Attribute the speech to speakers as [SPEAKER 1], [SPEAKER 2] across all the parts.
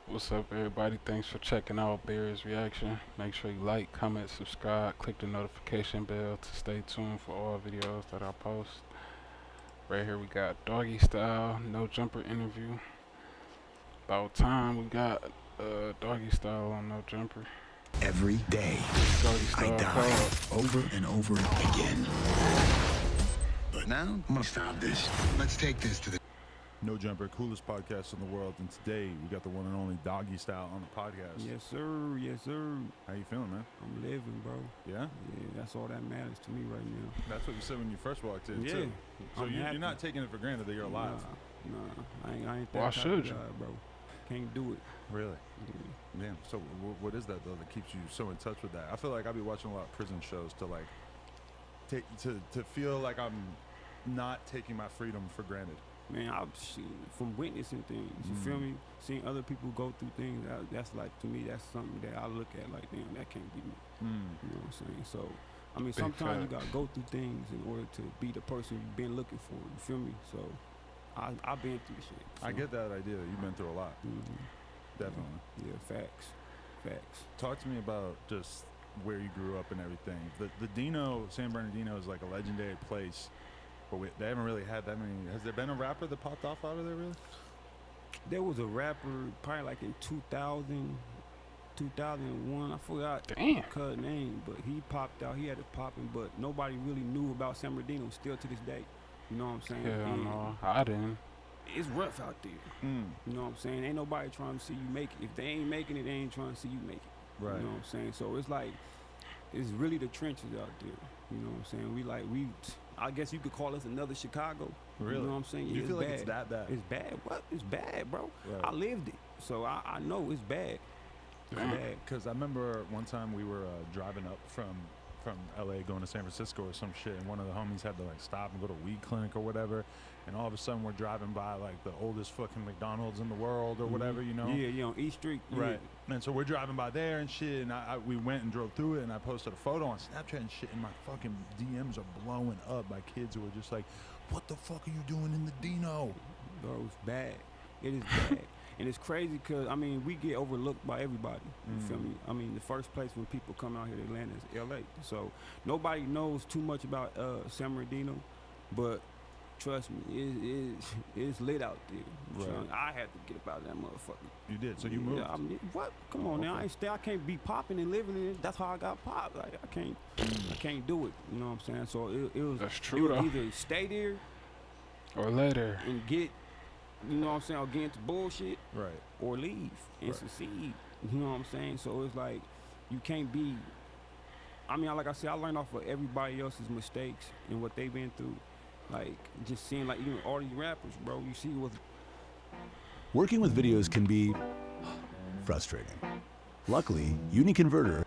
[SPEAKER 1] What's up, everybody? Thanks for checking out Bear's Reaction. Make sure you like, comment, subscribe, click the notification bell to stay tuned for all videos that I post. Right here, we got Doggy Style, no jumper interview. About time we got Doggy Style on no jumper.
[SPEAKER 2] Every day,
[SPEAKER 1] Doggy
[SPEAKER 2] I
[SPEAKER 1] Style
[SPEAKER 2] die
[SPEAKER 1] called.
[SPEAKER 2] over and over again. But now, I'm gonna stop this. Let's take this to the...
[SPEAKER 3] No Jumper, coolest podcast in the world, and today we got the one and only Doggy Style on the podcast.
[SPEAKER 4] Yes, sir. Yes, sir.
[SPEAKER 3] How you feeling, man?
[SPEAKER 4] I'm living, bro.
[SPEAKER 3] Yeah?
[SPEAKER 4] Yeah, that's all that matters to me right now.
[SPEAKER 3] That's what you said when you first walked in,
[SPEAKER 4] Yeah.
[SPEAKER 3] too. So
[SPEAKER 4] I'm
[SPEAKER 3] you're
[SPEAKER 4] happy.
[SPEAKER 3] not taking it for granted that you're alive.
[SPEAKER 4] Nah. I ain't that
[SPEAKER 1] Why
[SPEAKER 4] type
[SPEAKER 1] should
[SPEAKER 4] of
[SPEAKER 1] you?
[SPEAKER 4] guy, bro. Can't do it.
[SPEAKER 3] Really?
[SPEAKER 4] Yeah.
[SPEAKER 3] Damn. So what is that, though, that keeps you so in touch with that? I feel like I be watching a lot of prison shows to, like, to feel like I'm not taking my freedom for granted.
[SPEAKER 4] Man, from witnessing things, you feel me? Seeing other people go through things, that's like, to me, that's something that I look at like, damn, that can't be me. You know what I'm saying? So, I mean,
[SPEAKER 1] Big
[SPEAKER 4] sometimes you
[SPEAKER 1] facts.
[SPEAKER 4] gotta go through things in order to be the person you've been looking for. You feel me? So, I've been through shit. So.
[SPEAKER 3] I get that idea. You've been through a lot. Definitely.
[SPEAKER 4] Yeah, facts.
[SPEAKER 3] Talk to me about just where you grew up and everything. The Dino, San Bernardino, is like a legendary place, but they haven't really had that many. Has there been a rapper that popped off out of there, really?
[SPEAKER 4] There was a rapper probably like in 2000, 2001. I forgot
[SPEAKER 1] Damn.
[SPEAKER 4] cuz name, but he popped out. He had it popping, but nobody really knew about San Bernardino still to this day. You know what I'm saying?
[SPEAKER 1] Hell
[SPEAKER 4] And
[SPEAKER 1] no, I didn't.
[SPEAKER 4] it's rough out there. You know what I'm saying? Ain't nobody trying to see you make it. If they ain't making it, they ain't trying to see you make it.
[SPEAKER 3] Right.
[SPEAKER 4] You know what I'm saying? So it's like, it's really the trenches out there. You know what I'm saying? I guess you could call us another Chicago.
[SPEAKER 3] Really?
[SPEAKER 4] You know what I'm saying?
[SPEAKER 3] You
[SPEAKER 4] Yeah,
[SPEAKER 3] feel
[SPEAKER 4] it's
[SPEAKER 3] like it's
[SPEAKER 4] bad.
[SPEAKER 3] that bad?
[SPEAKER 4] It's bad. What? It's bad, bro.
[SPEAKER 3] Right.
[SPEAKER 4] I lived it. So I know it's bad. It's
[SPEAKER 1] Damn.
[SPEAKER 4] bad.
[SPEAKER 3] Because I remember one time we were driving up from LA going to San Francisco or some shit, and one of the homies had to like stop and go to weed clinic or whatever, and all of a sudden we're driving by like the oldest fucking McDonald's in the world or whatever, you know?
[SPEAKER 4] Yeah, on East Street. Yeah.
[SPEAKER 3] Right. And so we're driving by there and shit, and we went and drove through it, and I posted a photo on Snapchat and shit, and my fucking DMs are blowing up by kids who are just like, what the fuck are you doing in the Dino?
[SPEAKER 4] Bro, it's bad. It is bad. And it's crazy because, I mean, we get overlooked by everybody. You feel me? I mean, the first place when people come out here to Atlanta is LA. So nobody knows too much about San Bernardino, but trust me, it's lit out there.
[SPEAKER 3] Right.
[SPEAKER 4] I had to get up out of that motherfucker.
[SPEAKER 3] You did, so you moved.
[SPEAKER 4] Yeah, I mean, what? Come on now, I can't be popping and living in it. That's how I got popped. Like I can't do it. You know what I'm saying? So it was.
[SPEAKER 1] That's true,
[SPEAKER 4] it was
[SPEAKER 1] though.
[SPEAKER 4] either stay there
[SPEAKER 1] Or later.
[SPEAKER 4] and get, you know what I'm saying, or get into bullshit,
[SPEAKER 3] Right.
[SPEAKER 4] or leave and
[SPEAKER 3] Right.
[SPEAKER 4] succeed. You know what I'm saying? So it's like you can't be. I mean, like I said, I learned off of everybody else's mistakes and what they've been through. Like just seeing like even all these rappers, bro. You see what's
[SPEAKER 5] Working with videos can be frustrating. Luckily, UniConverter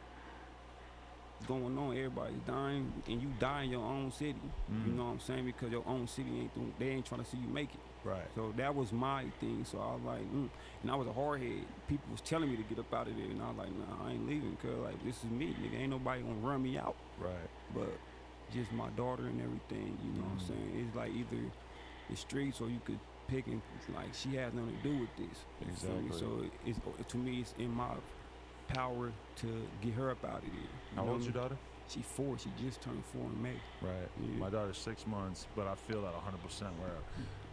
[SPEAKER 4] going on. Everybody's dying, and you die in your own city. You know what I'm saying? Because your own city they ain't trying to see you make it.
[SPEAKER 3] Right.
[SPEAKER 4] So that was my thing. So I was like, and I was a hard head. People was telling me to get up out of there, and I was like, nah, I ain't leaving, cause like this is me, nigga. Ain't nobody gonna run me out.
[SPEAKER 3] Right.
[SPEAKER 4] But just my daughter and everything, you know what I'm saying? It's like either the streets or you could pick, and like she has nothing to do with this. You feel me?
[SPEAKER 3] Exactly.
[SPEAKER 4] So to me, it's in my power to get her up out of there.
[SPEAKER 3] How old's your daughter?
[SPEAKER 4] She 4. She just turned 4 in May.
[SPEAKER 3] Right.
[SPEAKER 4] Yeah.
[SPEAKER 3] My daughter's 6 months, but I feel that 100% where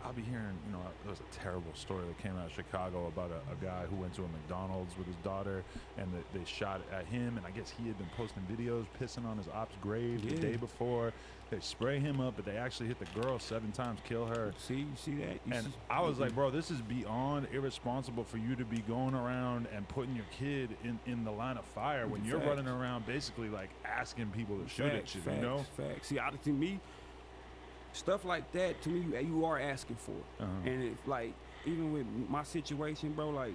[SPEAKER 3] I'll be hearing, you know, there was a terrible story that came out of Chicago about a guy who went to a McDonald's with his daughter, and they shot at him, and I guess he had been posting videos pissing on his op's grave the day before. They spray him up, but they actually hit the girl 7 times, kill her.
[SPEAKER 4] See, you see that? You
[SPEAKER 3] And
[SPEAKER 4] see-
[SPEAKER 3] I was like, bro, this is beyond irresponsible for you to be going around and putting your kid in the line of fire when you're
[SPEAKER 4] Facts.
[SPEAKER 3] running around basically like asking people to shoot at you, you know?
[SPEAKER 4] Facts. See, to me, stuff like that, to me, you are asking for it. And it's like, even with my situation, bro, like,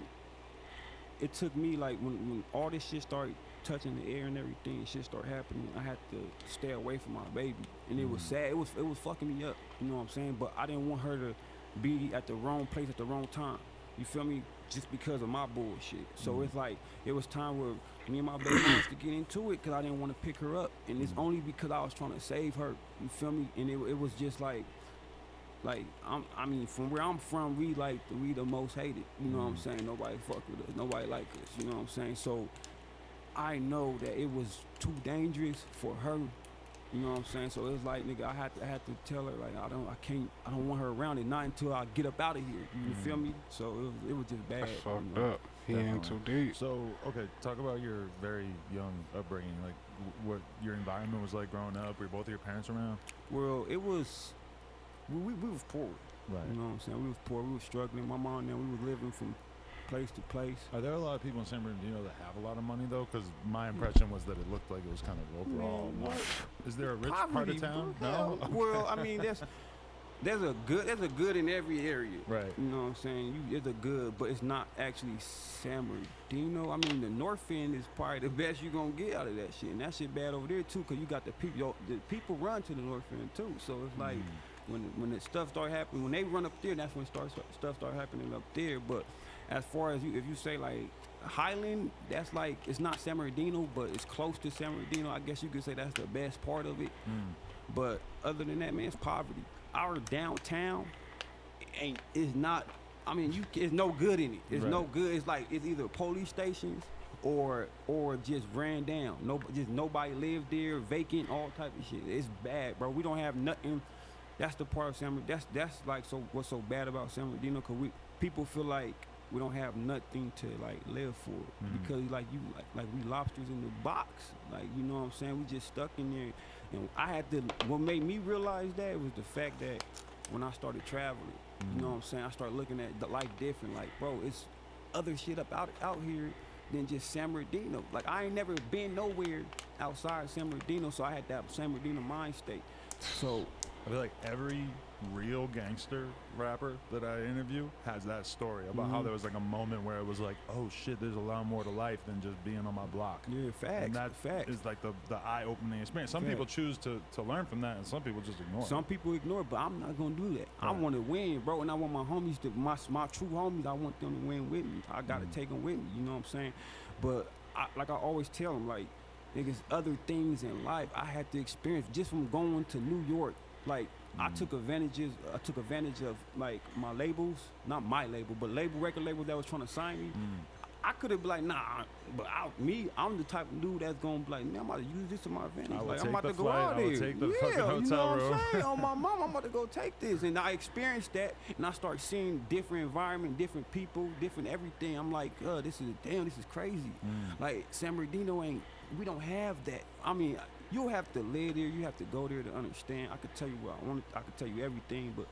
[SPEAKER 4] it took me, like, when all this shit started touching the air and everything, shit started happening, I had to stay away from my baby. And it was sad. It was fucking me up, you know what I'm saying? But I didn't want her to be at the wrong place at the wrong time. You feel me? Just because of my bullshit. So it's like, it was time where me and my baby used to get into it because I didn't want to pick her up. And it's only because I was trying to save her. You feel me? And it was just like, Like I mean, from where I'm from, we the most hated. You know what I'm saying? Nobody fuck with us. Nobody like us. You know what I'm saying? So I know that it was too dangerous for her. You know what I'm saying? So it was like, nigga, I had to tell her, like, I don't want her around it, not until I get up out of here. You feel me? So it was just bad.
[SPEAKER 1] That's fucked up. He in too deep.
[SPEAKER 3] So, okay, talk about your very young upbringing. Like, what your environment was like growing up. Were both of your parents around?
[SPEAKER 4] Well, it was, we was poor.
[SPEAKER 3] Right.
[SPEAKER 4] You know what I'm saying? We was poor. We was struggling. My mom and them, we was living from place to place.
[SPEAKER 3] Are there a lot of people in San Bernardino that have a lot of money though? Because my impression was that it looked like it was kind of overall.
[SPEAKER 4] Man,
[SPEAKER 3] Is there a rich
[SPEAKER 4] poverty,
[SPEAKER 3] part of town?
[SPEAKER 4] Bro.
[SPEAKER 3] No.
[SPEAKER 4] Well, I mean, there's a good in every area.
[SPEAKER 3] Right.
[SPEAKER 4] You know what I'm saying? It's a good, but it's not actually San Bernardino. I mean, the north end is probably the best you're gonna get out of that shit, and that shit bad over there too, cause you got the people run to the north end too. So it's like when the stuff start happening, when they run up there, that's when stuff start happening up there. But as far as if you say like Highland, that's like, it's not San Bernardino, but it's close to San Bernardino. I guess you could say that's the best part of it. But other than that, man, it's poverty. Our downtown is not. I mean, it's no good in it. It's no good. It's like it's either police stations or just ran down. Just nobody lived there, vacant, all type of shit. It's bad, bro. We don't have nothing. That's the part of San Bernardino. That's like what's so bad about San Bernardino, cause people feel like we don't have nothing to like live for, because like we lobsters in the box, like, you know what I'm saying? We just stuck in there. And what made me realize that was the fact that when I started traveling, you know what I'm saying, I started looking at the life different. Like, bro, it's other shit out here than just San Bernardino. Like, I ain't never been nowhere outside San Bernardino, so I had that San Bernardino mind state. So
[SPEAKER 3] I feel like every real gangster rapper that I interview has that story about how there was like a moment where it was like, oh shit, there's a lot more to life than just being on my block.
[SPEAKER 4] Yeah, facts.
[SPEAKER 3] And that
[SPEAKER 4] facts.
[SPEAKER 3] is like the eye-opening experience. Some people choose to learn from that, and some people just ignore it.
[SPEAKER 4] Some people ignore it, but I'm not gonna do that. I want to win, bro, and I want my homies my true homies, I want them to win with me. I gotta take them with me, you know what I'm saying? But like I always tell them, like, niggas, other things in life I had to experience just from going to New York. Like, I took advantage of like my labels, not my label, but record labels that was trying to sign me. I could have been like, nah, but I'm the type of dude that's gonna be like, man, I'm about to use this to my advantage. Like, I'm about to go out there.
[SPEAKER 3] Take the fucking
[SPEAKER 4] you know
[SPEAKER 3] hotel room.
[SPEAKER 4] what I'm saying? On my mom, I'm about to go take this. And I experienced that, and I started seeing different environment, different people, different everything. I'm like, this is crazy. Like, San Bernardino we don't have that. I mean, you'll have to live there. You have to go there to understand. I could tell you what I want. I could tell you everything, but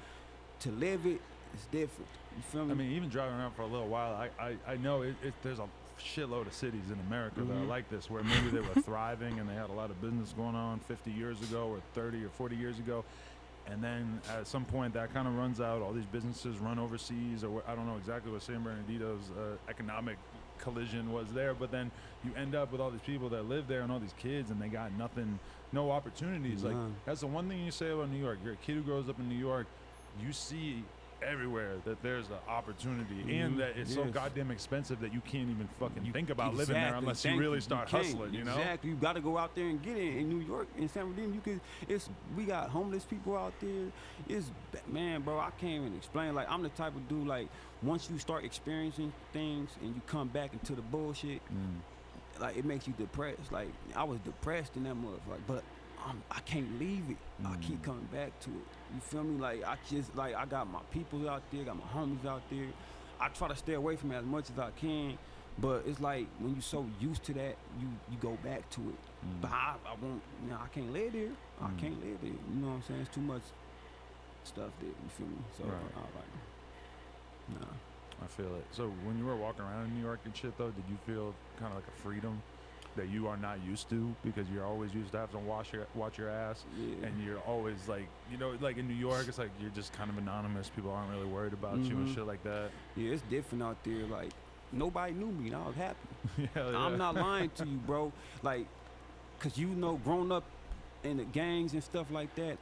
[SPEAKER 4] to live it, it's different. You feel me?
[SPEAKER 3] I mean, even driving around for a little while, I know there's a shitload of cities in America that are like this, where maybe they were thriving and they had a lot of business going on 50 years ago or 30 or 40 years ago. And then at some point that kind of runs out. All these businesses run overseas, or I don't know exactly what San Bernardino's economic collision was there, but then you end up with all these people that live there and all these kids, and they got nothing, no opportunities. Like, that's the one thing you say about New York. You're a kid who grows up in New York, you see everywhere that there's an opportunity, and that it's so goddamn expensive that you can't even fucking think about living there unless you really start hustling, you know?
[SPEAKER 4] Exactly. You got to go out there and get it. In New York, in San Bernardino, we got homeless people out there. Man, bro, I can't even explain. Like, I'm the type of dude, like, once you start experiencing things and you come back into the bullshit, like, it makes you depressed. Like, I was depressed in that motherfucker, but I can't leave it. I keep coming back to it. You feel me? Like, I got my people out there, got my homies out there. I try to stay away from it as much as I can, but it's like when you're so used to that, you go back to it. But I won't. You know, I can't live there. I can't live there. You know what I'm saying? It's too much stuff there. You feel me? So I like, nah.
[SPEAKER 3] I feel it. So when you were walking around in New York and shit, though, did you feel kind of like a freedom that you are not used to, because you're always used to having to watch your ass, and you're always like, you know, like in New York, it's like you're just kind of anonymous. People aren't really worried about you and shit like that.
[SPEAKER 4] Yeah, it's different out there. Like, nobody knew me, and I was happy.
[SPEAKER 3] Yeah.
[SPEAKER 4] I'm not lying to you, bro. Like, cause you know, growing up in the gangs and stuff like that,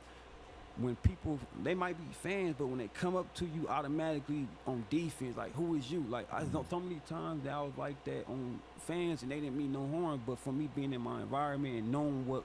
[SPEAKER 4] when people, they might be fans, but when they come up to you automatically on defense, like, who is you? Like, I know so many times that I was like that on fans, and they didn't mean no harm, but for me being in my environment and knowing what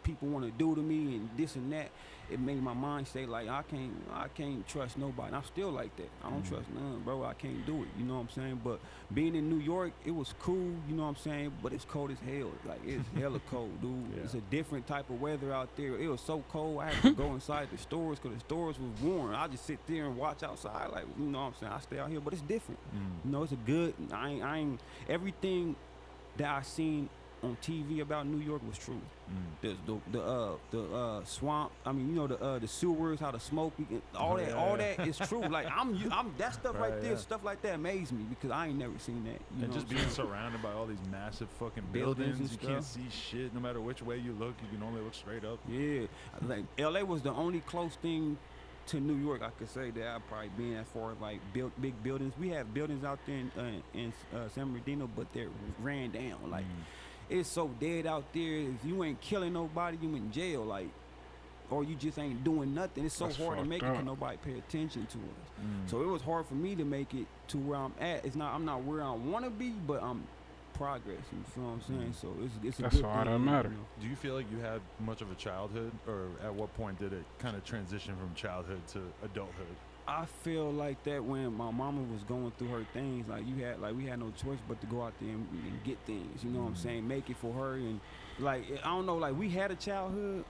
[SPEAKER 4] people want to do to me and this and that, it made my mind say like I can't trust nobody. And I'm still like that. I don't trust none, bro. I can't do it. You know what I'm saying? But being in New York, it was cool. You know what I'm saying? But it's cold as hell. Like it's hella cold, dude.
[SPEAKER 3] Yeah.
[SPEAKER 4] It's a different type of weather out there. It was so cold. I had to go inside the stores because the stores was warm. I just sit there and watch outside. Like you know what I'm saying? I stay out here, but it's different. You know, it's a good. I ain't everything that I seen on TV about New York was true. The swamp. I mean, you know the sewers, how the smoke, all that is true. Like I'm that stuff right there, stuff like that amazed me because I ain't never seen that. You
[SPEAKER 3] And
[SPEAKER 4] know
[SPEAKER 3] just being surrounded by all these massive fucking
[SPEAKER 4] Buildings
[SPEAKER 3] buildings,
[SPEAKER 4] and
[SPEAKER 3] you can't
[SPEAKER 4] stuff.
[SPEAKER 3] see shit. No matter which way you look, you can only look straight up.
[SPEAKER 4] Yeah, like LA was the only close thing to New York I could say that I've probably been as far as like big buildings. We have buildings out there in San Bernardino, but they're ran down. Like it's so dead out there. If you ain't killing nobody, you in jail. Like, or you just ain't doing nothing. It's so
[SPEAKER 1] That's
[SPEAKER 4] hard to make it
[SPEAKER 1] fucked
[SPEAKER 4] because
[SPEAKER 1] up.
[SPEAKER 4] nobody pay attention to us. So it was hard for me to make it to where I'm at. I'm not where I want to be, but I'm progress. You feel what I'm saying? So it's a
[SPEAKER 1] That's
[SPEAKER 4] good
[SPEAKER 1] all
[SPEAKER 4] thing,
[SPEAKER 1] that
[SPEAKER 4] you
[SPEAKER 1] matter.
[SPEAKER 4] know.
[SPEAKER 3] Do you feel like you had much of a childhood, or at what point did it kind of transition from childhood to adulthood?
[SPEAKER 4] I feel like that when my mama was going through her things, like we had no choice but to go out there and get things. You know what I'm saying? Make it for her, and like I don't know, like we had a childhood,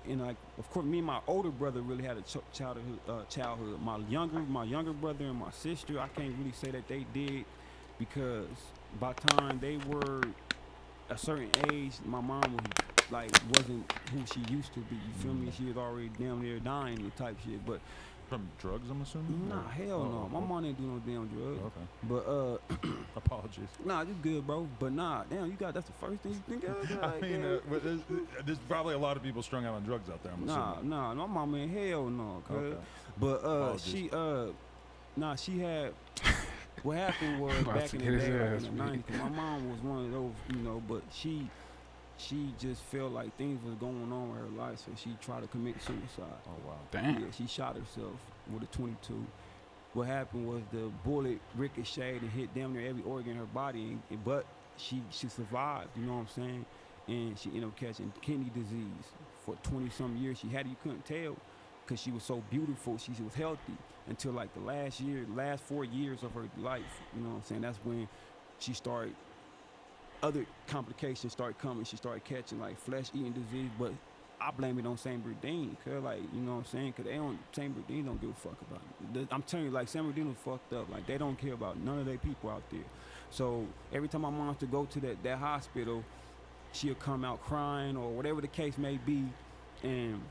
[SPEAKER 4] and like of course me and my older brother really had a childhood. My younger brother and my sister, I can't really say that they did because by the time they were a certain age, my mom was wasn't who she used to be. You feel me? She was already damn near dying and type shit, but.
[SPEAKER 3] From drugs, I'm assuming?
[SPEAKER 4] Nah, hell no. My mom didn't do no damn drugs.
[SPEAKER 3] Okay.
[SPEAKER 4] But
[SPEAKER 3] Apologies.
[SPEAKER 4] nah, you good, bro. But nah, damn, that's the first thing you think of.
[SPEAKER 3] I mean, but there's probably a lot of people strung out on drugs out there, I'm assuming.
[SPEAKER 4] Nah, my mama ain't hell no, cuz.
[SPEAKER 3] Okay.
[SPEAKER 4] But
[SPEAKER 3] Apologies.
[SPEAKER 4] she had. What happened was
[SPEAKER 1] About
[SPEAKER 4] back
[SPEAKER 1] to
[SPEAKER 4] in
[SPEAKER 1] get
[SPEAKER 4] the
[SPEAKER 1] his
[SPEAKER 4] day, like
[SPEAKER 1] ass
[SPEAKER 4] in the
[SPEAKER 1] beat.
[SPEAKER 4] 90s, 'cause my mom was one of those, you know, but she just felt like things was going on with her life, so she tried to commit suicide.
[SPEAKER 3] Oh, wow.
[SPEAKER 1] Damn.
[SPEAKER 4] Yeah, she shot herself with a 22. What happened was the bullet ricocheted and hit damn near every organ in her body, but she survived, you know what I'm saying? And she ended up catching kidney disease. For 20-some years, she had it, you couldn't tell because she was so beautiful, she was healthy until like the last 4 years of her life, you know what I'm saying? That's when she started, other complications started coming. She started catching like flesh-eating disease, but I blame it on San Bernardino, cause like, you know what I'm saying? Cause San Bernardino don't give a fuck about it. I'm telling you, like San Bernardino fucked up. Like they don't care about none of their people out there. So every time my mom used to go to that hospital, she'll come out crying or whatever the case may be, and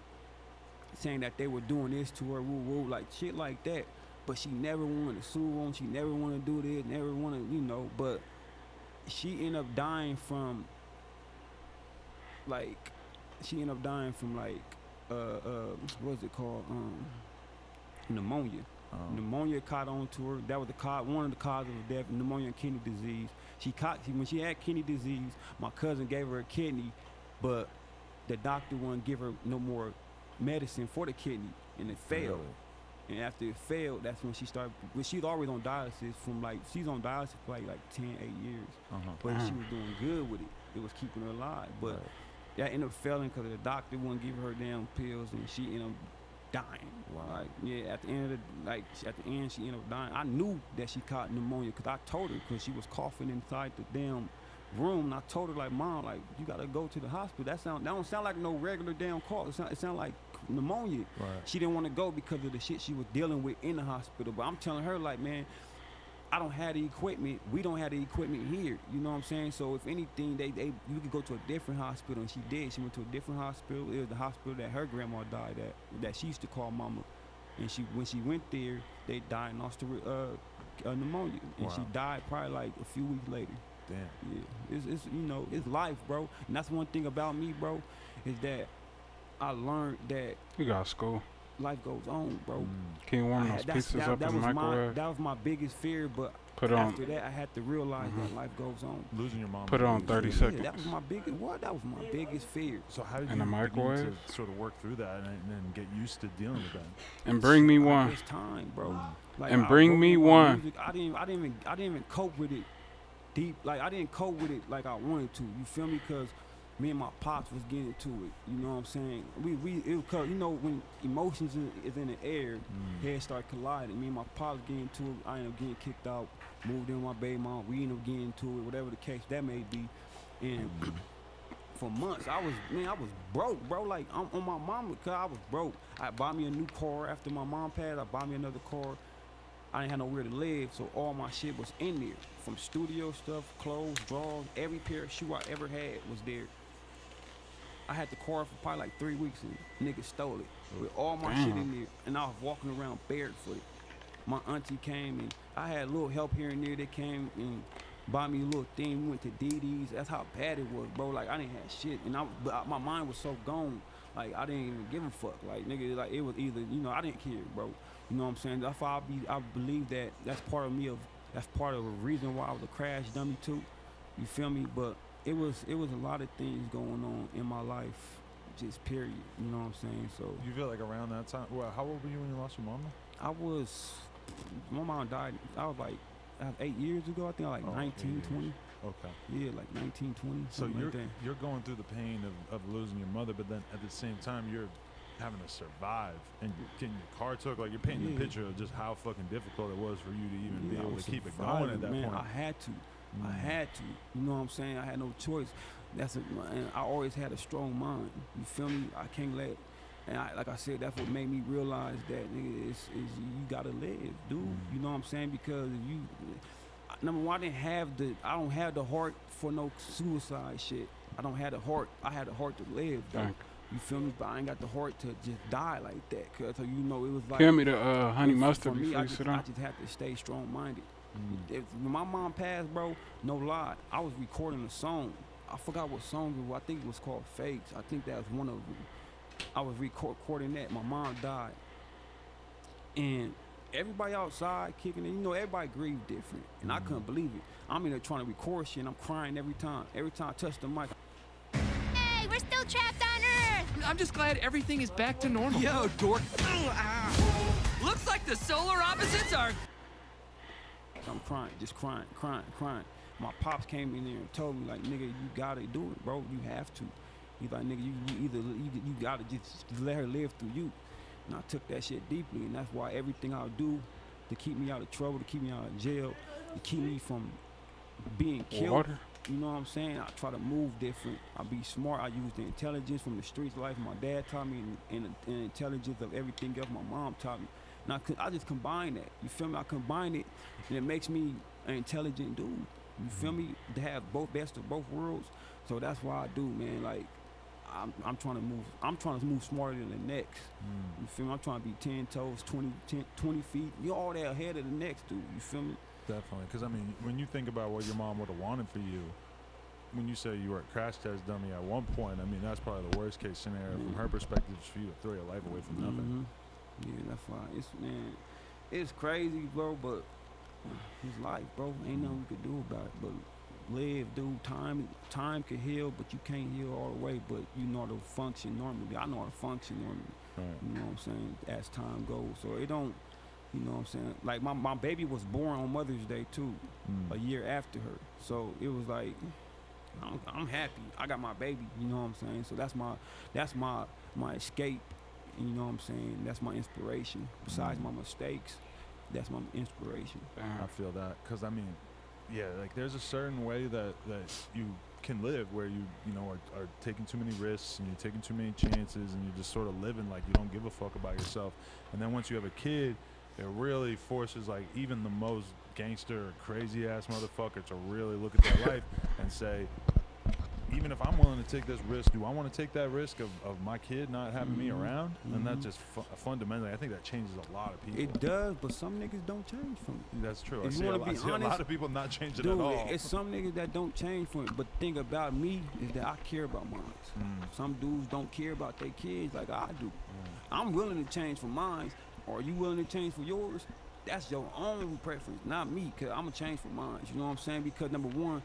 [SPEAKER 4] saying that they were doing this to her, woo, like shit like that. But she never wanted to sue them. She never wanted to do this. Never wanted, you know. But she ended up dying from like. What's it called? Pneumonia. Pneumonia caught on to her. That was one of the causes of death. Pneumonia and kidney disease. When she had kidney disease, my cousin gave her a kidney, but the doctor wouldn't give her no more medicine for the kidney, and it failed. And after it failed, that's when she started. Well, she's always on dialysis she's on dialysis for like 8 years. But she was doing good with it. It was keeping her alive. But that ended up failing because the doctor wouldn't give her damn pills, and she ended up dying.
[SPEAKER 3] Wow.
[SPEAKER 4] Like, yeah, at the end she ended up dying. I knew that she caught pneumonia because I told her, because she was coughing inside the damn room, and I told her, like, Mom, like, you gotta go to the hospital. That don't sound like no regular damn cough. It sound like pneumonia.
[SPEAKER 3] Right.
[SPEAKER 4] She didn't want to go because of the shit she was dealing with in the hospital. But I'm telling her, like, man, I don't have the equipment. We don't have the equipment here. You know what I'm saying? So if anything, you could go to a different hospital, and she did. She went to a different hospital. It was the hospital that her grandma died at, that she used to call Mama. And when she went there, they diagnosed her with pneumonia, and she died probably like a few weeks later.
[SPEAKER 3] Damn.
[SPEAKER 4] Yeah, it's you know, it's life, bro. And that's one thing about me, bro, is that I learned that
[SPEAKER 1] You got school.
[SPEAKER 4] life goes on, bro.
[SPEAKER 1] Can you warm those pizzas up in the microwave?
[SPEAKER 4] That was my biggest fear, but
[SPEAKER 1] Put it on.
[SPEAKER 4] after that, I had to realize that life goes on.
[SPEAKER 3] Losing your mom.
[SPEAKER 1] Put it on 30 seconds.
[SPEAKER 4] Yeah, that was my biggest. That was my biggest fear.
[SPEAKER 3] So how did
[SPEAKER 1] In
[SPEAKER 3] you
[SPEAKER 1] the microwave?
[SPEAKER 3] begin to sort of work through that and then get used to dealing with that?
[SPEAKER 1] And bring me one.
[SPEAKER 4] It's time, bro. Like,
[SPEAKER 1] And
[SPEAKER 4] I
[SPEAKER 1] bring
[SPEAKER 4] wrote
[SPEAKER 1] me
[SPEAKER 4] my
[SPEAKER 1] one.
[SPEAKER 4] music. I didn't even cope with it deep. Like I didn't cope with it like I wanted to. You feel me? Because me and my pops was getting into it. You know what I'm saying? It was cause, you know, when emotions is in the air, heads start colliding. Me and my pops getting into it. I ended up getting kicked out, moved in with my baby mom. We ended up getting into it, whatever the case that may be. And for months, I was broke, bro. Like, I'm on my mama, cause I was broke. I bought me a new car after my mom passed. I bought me another car. I didn't have nowhere to live, so all my shit was in there. From studio stuff, clothes, drawers, every pair of shoe I ever had was there. I had the car for probably like 3 weeks and niggas stole it with all my shit in there. And I was walking around barefooted. My auntie came and I had a little help here and there. They came and bought me a little thing. We went to DD's. That's how bad it was, bro. Like, I didn't have shit. And my mind was so gone. Like, I didn't even give a fuck. Like, nigga, like, it was either, you know, I didn't care, bro. You know what I'm saying? That's why I believe that that's part of me that's part of the reason why I was a crash dummy too. You feel me? But it was a lot of things going on in my life, just period. You know what I'm saying? So
[SPEAKER 3] You feel like around that time, well, how old were you when you lost your mama?
[SPEAKER 4] my mom died, I was 8 years ago. I think I was like 19, 20.
[SPEAKER 3] Okay.
[SPEAKER 4] Yeah, like 19, 20.
[SPEAKER 3] So
[SPEAKER 4] like
[SPEAKER 3] you're going through the pain of losing your mother, but then at the same time you're having to survive and getting your car took. Like, you're painting the picture of just how fucking difficult it was for you to even be able to keep it going at that point.
[SPEAKER 4] I had to. I had to. You know what I'm saying? I had no choice. And I always had a strong mind. You feel me? I can't let. And like I said, that's what made me realize that, nigga, is you gotta live, dude. You know what I'm saying? Because number one, I don't have the heart for no suicide shit. I don't have the heart. I had the heart to live, though. You feel me? But I ain't got the heart to just die like that. Cause you know, it was like.
[SPEAKER 1] Give me the honey mustard
[SPEAKER 4] for me,
[SPEAKER 1] before you sit down.
[SPEAKER 4] I just had to stay strong-minded. When my mom passed, bro, no lie, I was recording a song. I forgot what song it was. I think it was called Fakes. I think that was one of them. I was recording that. My mom died. And everybody outside kicking it, you know, everybody grieved different. And I couldn't believe it. I'm in there trying to record shit and I'm crying every time. Every time I touch the mic.
[SPEAKER 6] Hey, we're still trapped on Earth!
[SPEAKER 7] I'm just glad everything is back to normal.
[SPEAKER 8] Yo, dork. Looks like the solar opposites are...
[SPEAKER 4] I'm crying, just crying. My pops came in there and told me, like, nigga, you gotta do it, bro. You have to. He's like, nigga, you gotta just let her live through you. And I took that shit deeply, and that's why everything I'll do to keep me out of trouble, to keep me out of jail, to keep me from being killed.
[SPEAKER 1] Water.
[SPEAKER 4] You know what I'm saying? I try to move different. I be smart. I use the intelligence from the streets life my dad taught me, and the intelligence of everything else my mom taught me. And I just combine that. You feel me? I combine it, and it makes me an intelligent dude. You feel me? To have best of both worlds. So that's why I do, man. Like, I'm trying to move. I'm trying to move smarter than the next. You feel me? I'm trying to be 10 toes, 20 feet. You're all that ahead of the next dude. You feel me?
[SPEAKER 3] Definitely. Because, I mean, when you think about what your mom would have wanted for you, when you say you were a crash test dummy at one point, I mean, that's probably the worst case scenario from her perspective, is for you to throw your life away from nothing.
[SPEAKER 4] Yeah, that's why. It's crazy, bro, but it's life, bro. Ain't nothing we could do about it but live, dude. Time can heal, but you can't heal all the way, but you know how to function normally. I know how to function normally.
[SPEAKER 3] Right.
[SPEAKER 4] You know what I'm saying? As time goes. So it don't, you know what I'm saying? Like, my baby was born on Mother's Day, too, a year after her. So it was like, I'm happy. I got my baby, you know what I'm saying? So that's my escape. You know what I'm saying? That's my inspiration. Besides my mistakes, that's my inspiration.
[SPEAKER 3] I feel that. Because, I mean, yeah, like, there's a certain way that you can live where you know, are taking too many risks and you're taking too many chances and you're just sort of living like you don't give a fuck about yourself. And then once you have a kid, it really forces, like, even the most gangster, crazy-ass motherfucker to really look at their life and say, even if I'm willing to take this risk, do I want to take that risk of my kid not having me around? And that just fundamentally, I think that changes a lot of people.
[SPEAKER 4] It does, but some niggas don't change from it.
[SPEAKER 3] That's true.
[SPEAKER 4] If
[SPEAKER 3] I see
[SPEAKER 4] you
[SPEAKER 3] a
[SPEAKER 4] wanna be
[SPEAKER 3] lot
[SPEAKER 4] honest,
[SPEAKER 3] of people not changing
[SPEAKER 4] dude,
[SPEAKER 3] at all.
[SPEAKER 4] it's some niggas that don't change from it. But the thing about me is that I care about mine. Some dudes don't care about their kids like I do. I'm willing to change for mine. Are you willing to change for yours? That's your own preference, not me, because I'm going to change for mine. You know what I'm saying? Because, number one,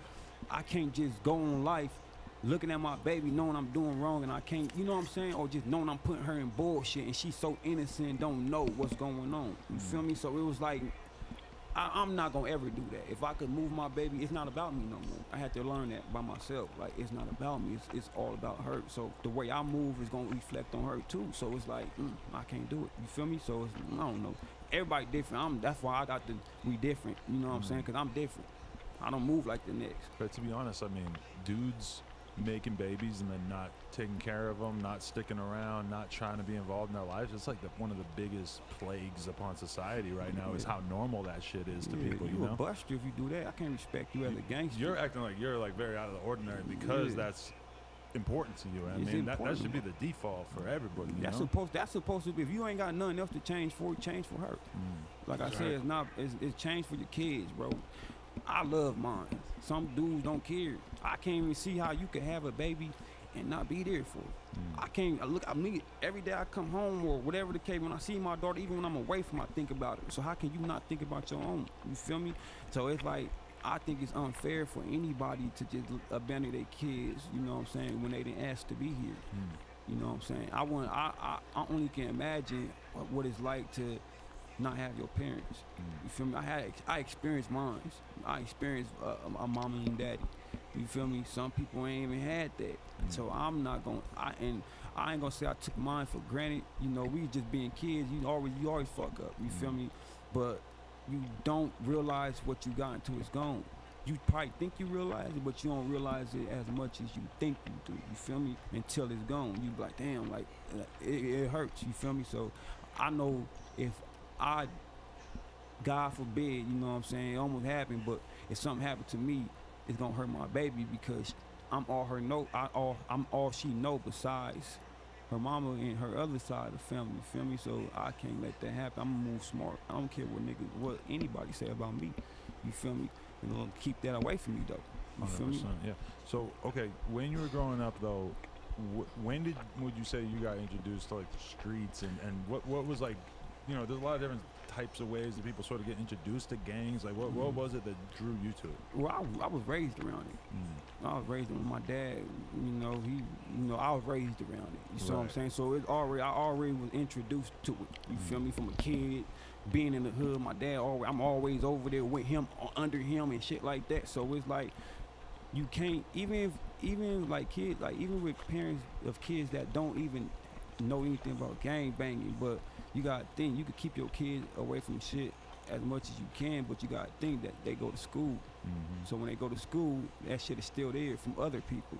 [SPEAKER 4] I can't just go on life looking at my baby knowing I'm doing wrong and I can't, you know what I'm saying? Or just knowing I'm putting her in bullshit and she's so innocent and don't know what's going on. You feel me? So it was like, I'm not gonna ever do that. If I could move my baby, it's not about me no more. I had to learn that by myself. Like, it's not about me. It's all about her. So the way I move is gonna reflect on her too. So it's like, I can't do it. You feel me? So it's, I don't know. Everybody different. That's why I got to. We different. You know what I'm saying? Cause I'm different. I don't move like the next.
[SPEAKER 3] But to be honest, I mean, dudes making babies and then not taking care of them, not sticking around, not trying to be involved in their lives, it's like one of the biggest plagues upon society right now is how normal that shit is to people, you know?
[SPEAKER 4] You a buster if you do that. I can't respect you as a gangster.
[SPEAKER 3] You're acting like you're like very out of the ordinary because that's important to you. I mean, that should be the default for everybody.
[SPEAKER 4] That's supposed to be. If you ain't got nothing else to change for her. Like I said, it's change for your kids, bro. I love mine. Some dudes don't care. I can't even see how you could have a baby and not be there for it. I can't look. I mean, every day I come home or whatever the case. When I see my daughter, even when I'm away from her, I think about it. So how can you not think about your own? You feel me? So it's like, I think it's unfair for anybody to just abandon their kids. You know what I'm saying? When they didn't ask to be here. You know what I'm saying? I only can imagine what it's like to not have your parents. You feel me? I experienced mine. I experienced a mama and daddy. You feel me? Some people ain't even had that. So I'm not gonna. I ain't gonna say I took mine for granted. You know, we just being kids. You always fuck up. You feel me? But you don't realize what you got until it's gone. You probably think you realize it, but you don't realize it as much as you think you do. You feel me? Until it's gone, you be like, damn, like it hurts. You feel me? So I know if God forbid, you know what I'm saying, it almost happened, but if something happened to me, it's gonna hurt my baby because I'm all she know besides her mama and her other side of the family. You feel me? So I can't let that happen. I'm gonna move smart. I don't care what anybody say about me. You feel me? And gonna keep that away from me though. You feel me?
[SPEAKER 3] Yeah. So okay, when you were growing up though, when would you say you got introduced to like the streets and what was like, you know, there's a lot of different types of ways that people sort of get introduced to gangs. Like, what was it that drew you to it?
[SPEAKER 4] Well, I was raised around it. I was raised with my dad. I was raised around it. You see what I'm saying? So I already was introduced to it. You feel me? From a kid, being in the hood, my dad I'm always over there with him, under him, and shit like that. So it's like you can't even like kids, like even with parents of kids that don't even know anything about gang banging, but you gotta think you could keep your kids away from shit as much as you can, but you gotta think that they go to school. So when they go to school, that shit is still there from other people.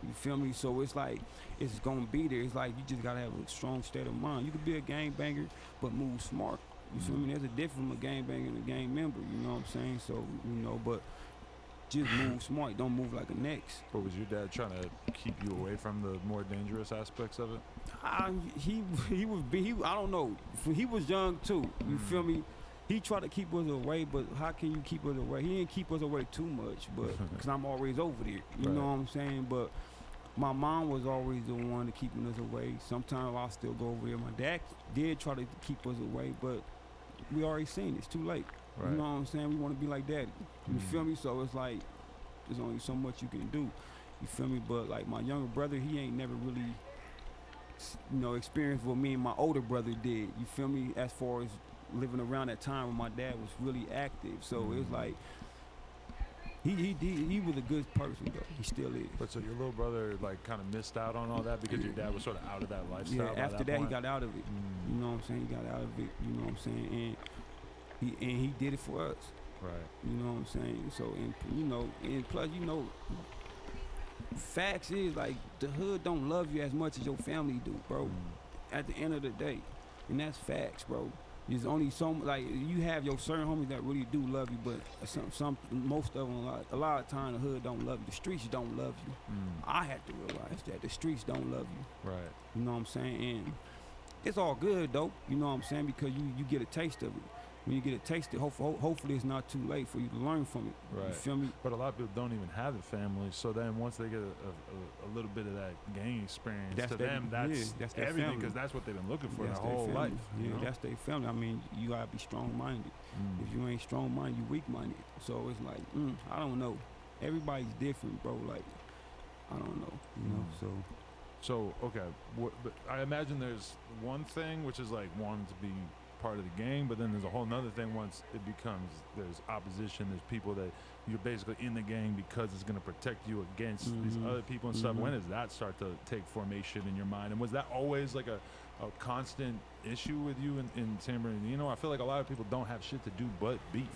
[SPEAKER 4] You feel me? So it's like it's gonna be there. It's like you just gotta have a strong state of mind. You could be a gang banger, but move smart. You feel me? There's a difference from a gang banger and a gang member. You know what I'm saying? So but just move smart. Don't move like a next.
[SPEAKER 3] But was your dad trying to keep you away from the more dangerous aspects of it?
[SPEAKER 4] He was I don't know. He was young too. You feel me? He tried to keep us away, but how can you keep us away? He didn't keep us away too much, but because I'm always over there. You know what I'm saying? But my mom was always the one to keeping us away. Sometimes I'll still go over there. My dad did try to keep us away, but we already seen it. It's too late. You know what I'm saying? We want to be like daddy. You feel me? So it's like there's only so much you can do. You feel me? But like my younger brother, he ain't never really experienced what me and my older brother did. You feel me? As far as living around that time when my dad was really active. So it's like he was a good person though. He still is.
[SPEAKER 3] But so your little brother like kind of missed out on all that because your dad was sort of out of that lifestyle.
[SPEAKER 4] Yeah, after that
[SPEAKER 3] point?
[SPEAKER 4] he got out of it. You know what I'm saying? He got out of it. You know what I'm saying? And he did it for us.
[SPEAKER 3] Right.
[SPEAKER 4] You know what I'm saying? So and plus facts is like the hood don't love you as much as your family do, bro. At the end of the day, and that's facts, bro. There's only like you have your certain homies that really do love you, but most of them, a lot of time the hood don't love you. The streets don't love you. I had to realize that the streets don't love you.
[SPEAKER 3] Right.
[SPEAKER 4] You know what I'm saying? And it's all good though. You know what I'm saying? Because you get a taste of it. When you get a taste of it, hopefully it's not too late for you to learn from it.
[SPEAKER 3] Right.
[SPEAKER 4] You feel me?
[SPEAKER 3] But a lot of people don't even have a family, so then once they get a little bit of that gang experience, that's everything, because that's what they've been looking for their whole life.
[SPEAKER 4] Yeah,
[SPEAKER 3] you know?
[SPEAKER 4] that's their family. I mean, you gotta be strong-minded. If you ain't strong-minded, you weak-minded. So it's like, I don't know. Everybody's different, bro. Like, I don't know. You know,
[SPEAKER 3] So okay, but I imagine there's one thing which is like wanting to be part of the game, but then there's a whole nother thing once it becomes there's opposition, there's people that you're basically in the gang because it's going to protect you against these other people and stuff. When does that start to take formation in your mind? And was that always like a constant issue with you in San Bernardino? I feel like a lot of people don't have shit to do but beef.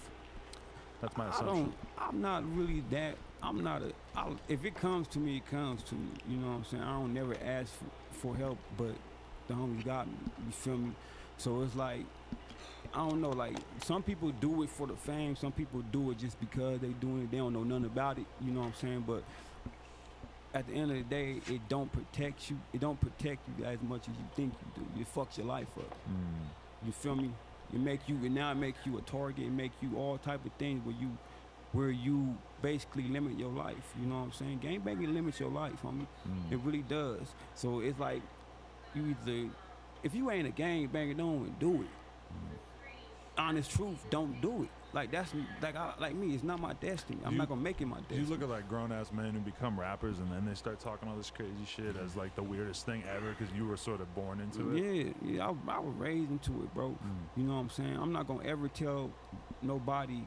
[SPEAKER 3] That's my assumption.
[SPEAKER 4] I'm not really that. I'm not if it comes to me, it comes to me. You know what I'm saying? I don't never ask for help, but the homies got me. You feel me? So it's like, I don't know, like some people do it for the fame, some people do it just because they doing it, they don't know nothing about it, you know what I'm saying? But at the end of the day, it don't protect you. It don't protect you as much as you think you do. It fucks your life up. You feel me? It make you a target, it make you all type of things where you basically limit your life, you know what I'm saying? Gangbanging limits your life, homie. It really does. So it's like, you either, if you ain't a gangbanger, don't do it. Honest truth, don't do it. Like that's like me. It's not my destiny. I'm not gonna make it my destiny.
[SPEAKER 3] You look at like grown ass men who become rappers and then they start talking all this crazy shit as like the weirdest thing ever because you were sort of born into it.
[SPEAKER 4] Yeah. I was raised into it, bro. You know what I'm saying? I'm not gonna ever tell nobody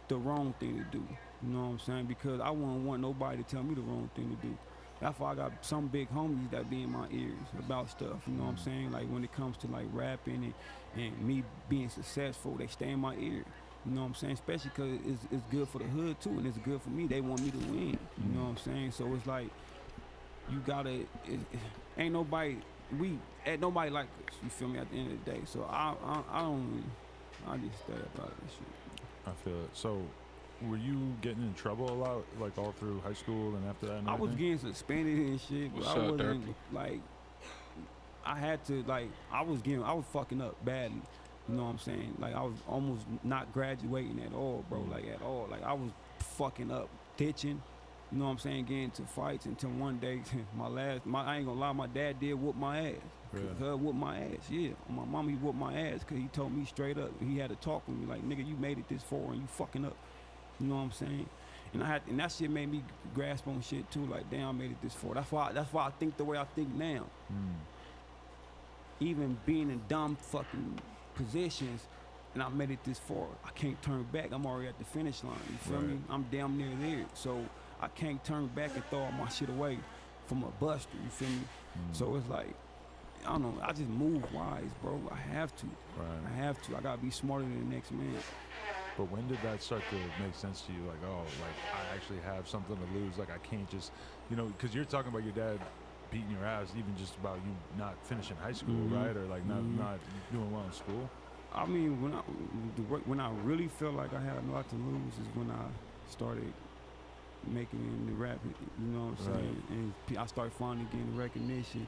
[SPEAKER 4] the wrong thing to do. You know what I'm saying? Because I wouldn't want nobody to tell me the wrong thing to do. That's why I got some big homies that be in my ears about stuff, you know what I'm saying? Like when it comes to like rapping and me being successful, they stay in my ear, you know what I'm saying? Especially because it's good for the hood too, and it's good for me. They want me to win, you know what I'm saying? So it's like, you gotta, ain't nobody like us, you feel me, at the end of the day. So I just stay about this shit.
[SPEAKER 3] I feel it. So, were you getting in trouble a lot, like all through high school and after that? And
[SPEAKER 4] I was getting suspended and shit, but I wasn't like. I had to I was fucking up badly. You know what I'm saying? Like I was almost not graduating at all, bro. Like at all. Like I was fucking up, ditching. You know what I'm saying? Getting into fights until one day, I ain't gonna lie, my dad did whoop my ass.
[SPEAKER 3] Really?
[SPEAKER 4] Whooped my ass, yeah. My mom, he whooped my ass because he told me straight up. He had to talk with me like, nigga, you made it this far and you fucking up. You know what I'm saying? And that shit made me grasp on shit too. Like, damn, I made it this far. That's why I think the way I think now. Even being in dumb fucking positions, and I made it this far. I can't turn back. I'm already at the finish line. You feel me? I'm damn near there. So I can't turn back and throw all my shit away from a buster. You feel me? So it's like, I don't know. I just move wise, bro. I have to. I have to. I gotta be smarter than the next man.
[SPEAKER 3] But when did that start to make sense to you? Like, oh, like I actually have something to lose. Like I can't just, you know, because you're talking about your dad beating your ass, even just about you not finishing high school, right? Or like not doing well in school. I
[SPEAKER 4] mean, when I really felt like I had a lot to lose is when I started making it in the rap. You know what I'm saying? And I started finally getting recognition,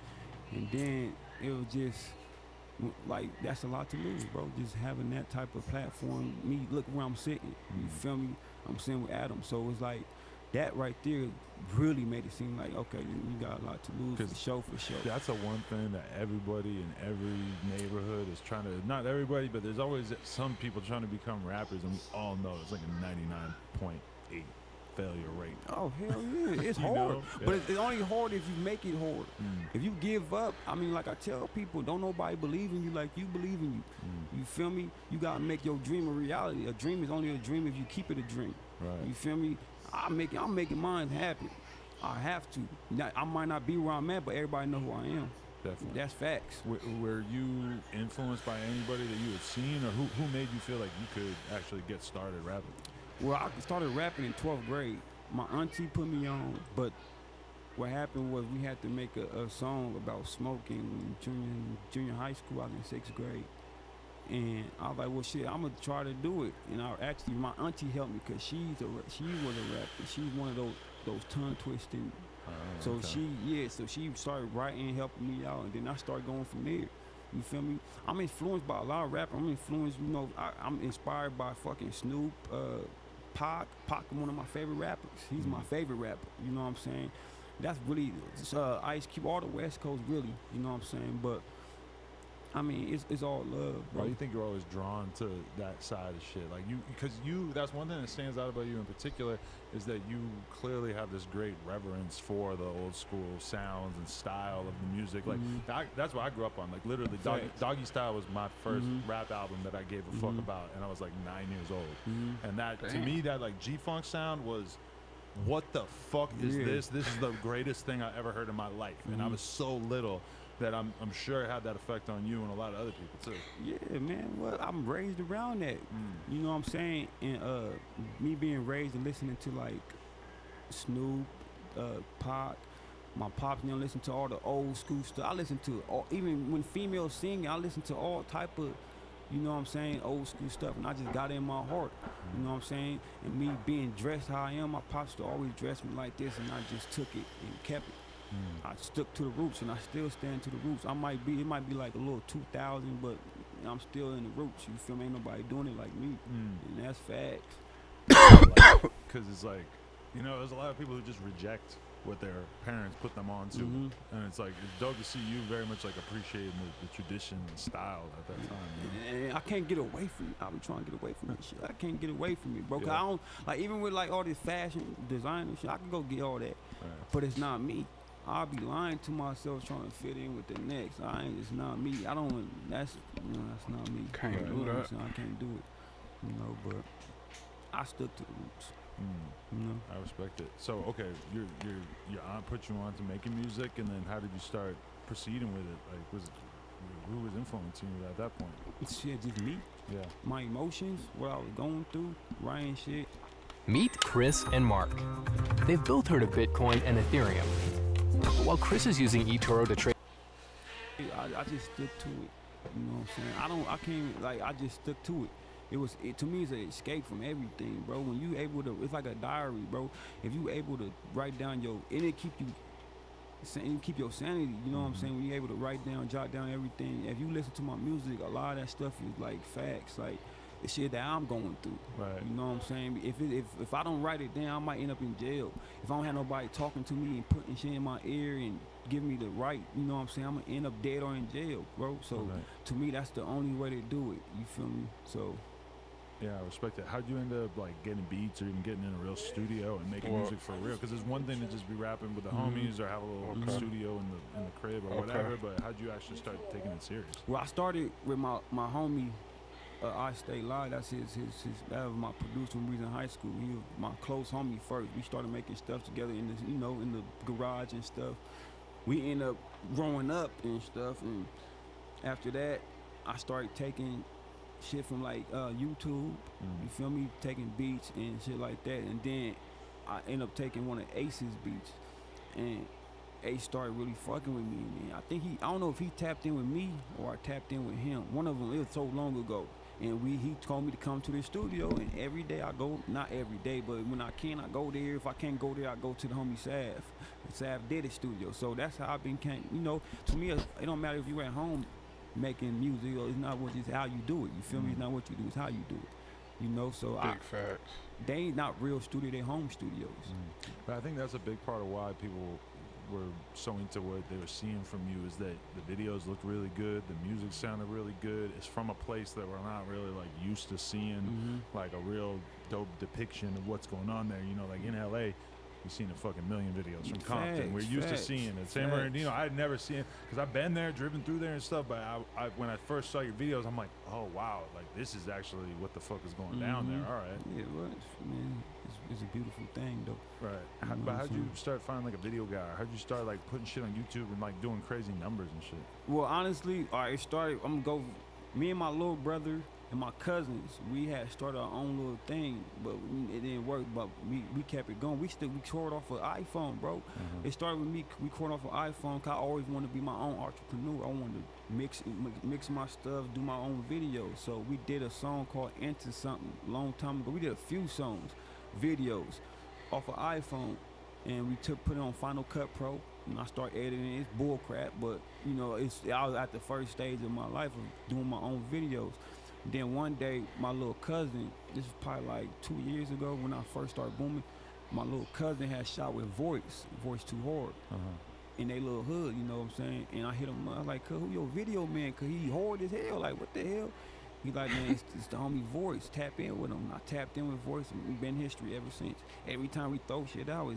[SPEAKER 4] and then it was just. Like, that's a lot to lose, bro. Just having that type of platform. Me, look where I'm sitting. You feel me? I'm sitting with Adam. So it's like, that right there really made it seem like, okay, you got a lot to lose for sure.
[SPEAKER 3] That's the one thing that everybody in every neighborhood is trying to, not everybody, but there's always some people trying to become rappers, and we all know it's like a 99.8 failure rate.
[SPEAKER 4] Oh, hell yeah. It's hard. But it's only hard if you make it hard. If you give up, I mean, like I tell people, don't nobody believe in you like you believe in you. You feel me? You got to make your dream a reality. A dream is only a dream if you keep it a dream. You feel me? I'm making mine happen. I have to. Now, I might not be where I'm at, but everybody know who I am.
[SPEAKER 3] Definitely.
[SPEAKER 4] That's facts.
[SPEAKER 3] Were you influenced by anybody that you had seen, or who made you feel like you could actually get started rapping?
[SPEAKER 4] Well, I started rapping in 12th grade. My auntie put me on, but what happened was we had to make a song about smoking in junior high school. I was in 6th grade. And I was like, well, shit, I'm going to try to do it. And my auntie helped me because she was a rapper. She's one of those tongue twisting. So she started writing, helping me out, and then I started going from there. You feel me? I'm influenced by a lot of rappers. I'm influenced, you know, I'm inspired by fucking Snoop, Pac. Pac is one of my favorite rappers. He's my favorite rapper. You know what I'm saying? That's really Ice Cube, all the West Coast, really. You know what I'm saying? But I mean, it's all love, bro.
[SPEAKER 3] Why do you think you're always drawn to that side of shit? Like because that's one thing that stands out about you in particular is that you clearly have this great reverence for the old school sounds and style of the music. Like that's what I grew up on. Like literally, Doggy Style was my first rap album that I gave a fuck about, and I was like 9 years old. And that to me, that like G-Funk sound was, what the fuck is this? This is the greatest thing I ever heard in my life, and I was so little that I'm sure it had that effect on you and a lot of other people too.
[SPEAKER 4] Yeah, man. Well, I'm raised around that. You know what I'm saying? And me being raised and listening to like Snoop, Pac, my pops, you know, listen to all the old school stuff. I listen to all, even when females sing, I listen to all type of, you know what I'm saying, old school stuff, and I just got it in my heart. You know what I'm saying? And me being dressed how I am, my pops used to always dress me like this, and I just took it and kept it. I stuck to the roots, and I still stand to the roots. It might be like a little 2000, but I'm still in the roots. You feel me? Ain't nobody doing it like me, and that's facts.
[SPEAKER 3] Because it's like, you know, there's a lot of people who just reject what their parents put them on to, and it's like it's dope to see you very much like appreciating the tradition and style at that time. You know?
[SPEAKER 4] And I can't get away from it. I've been trying to get away from that shit. I can't get away from it, bro. Cause I don't like, even with like all this fashion design and shit, I can go get all that, but it's not me. I'll be lying to myself trying to fit in with the next. It's not me. I don't. That's not me.
[SPEAKER 1] Can't do that.
[SPEAKER 4] I can't do it. You know, but I stuck to the roots. You know.
[SPEAKER 3] I respect it. So okay, your aunt put you on to making music, and then how did you start proceeding with it? Like, who was influencing you at that point?
[SPEAKER 4] Shit, just me.
[SPEAKER 3] Yeah.
[SPEAKER 4] My emotions, what I was going through, writing shit.
[SPEAKER 7] Meet Chris and Mark. They've both heard of Bitcoin and Ethereum. But while Chris is using eToro to trade,
[SPEAKER 4] I just stuck to it. You know what I'm saying? I can't, like, I just stuck to it. To me, it's an escape from everything, bro. When you able to, it's like a diary, bro. If you able to write down it keep your sanity, you know what I'm saying? When you able to write down, jot down everything. If you listen to my music, a lot of that stuff is like facts, like the shit that I'm going through.
[SPEAKER 3] Right.
[SPEAKER 4] You know what I'm saying? If I don't write it down, I might end up in jail. If I don't have nobody talking to me and putting shit in my ear and giving me the right, you know what I'm saying, I'm gonna end up dead or in jail, bro. So to me, that's the only way to do it. You feel me? So.
[SPEAKER 3] Yeah, I respect it. How'd you end up like getting beats or even getting in a real studio and making music for real? Because it's one thing to just be rapping with the homies or have a little studio in the crib or whatever, but how'd you actually start taking it serious?
[SPEAKER 4] Well, I started with my homie, Doggystyleeee. That's that was my producer when we was in high school. He was my close homie first. We started making stuff together in this, you know, in the garage and stuff. We ended up growing up and stuff, and after that, I started taking shit from like YouTube, you feel me, taking beats and shit like that, and then I ended up taking one of Ace's beats, and Ace started really fucking with me, man. I don't know if he tapped in with me or I tapped in with him. One of them, it was so long ago, and he told me to come to the studio, and every day I go, not every day, but when I can, I go there. If I can't go there, I go to the homie Sav did his studio. So that's how I've been, you know, to me, it don't matter if you're at home making music, or it's not what, it's how you do it. You feel me? It's not what you do, it's how you do it. You know, so
[SPEAKER 1] Big facts.
[SPEAKER 4] They ain't not real studio, they home studios.
[SPEAKER 3] But I think that's a big part of why people were so into what they were seeing from you is that the videos looked really good, the music sounded really good. It's from a place that we're not really like used to seeing like a real dope depiction of what's going on there. You know, like in LA, we've seen a fucking million videos from Compton. We're used to seeing it. San Bernardino, I had never seen it because I've been there, driven through there and stuff. But I when I first saw your videos, I'm like, oh wow, like this is actually what the fuck is going down there. All right.
[SPEAKER 4] Yeah, well, man, it's a beautiful thing though.
[SPEAKER 3] Right. But how'd you start finding like a video guy? Or how'd you start like putting shit on YouTube and like doing crazy numbers and shit?
[SPEAKER 4] Well, honestly, all right, it started. I'm gonna go. Me and my little brother and my cousins, we had started our own little thing, but it didn't work. But we kept it going. We recorded off an iPhone, bro. It started with me recording off an iPhone. Cause I always wanted to be my own entrepreneur. I wanted to mix my stuff, do my own videos. So we did a song called "Into Something" a long time ago. We did a few songs, videos, off an iPhone, and we put it on Final Cut Pro. And I started editing it. It's bull crap, but you know, I was at the first stage of my life of doing my own videos. Then one day, my little cousin, this was probably like 2 years ago when I first started booming, my little cousin had shot with Voice Too Hard. in their little hood, you know what I'm saying? And I hit him up, I was like, "Cuz, who your video man? Cuz he hard as hell. Like, what the hell?" He like, "Man, it's the homie Voice. Tap in with him." I tapped in with Voice, and we've been history ever since. Every time we throw shit out,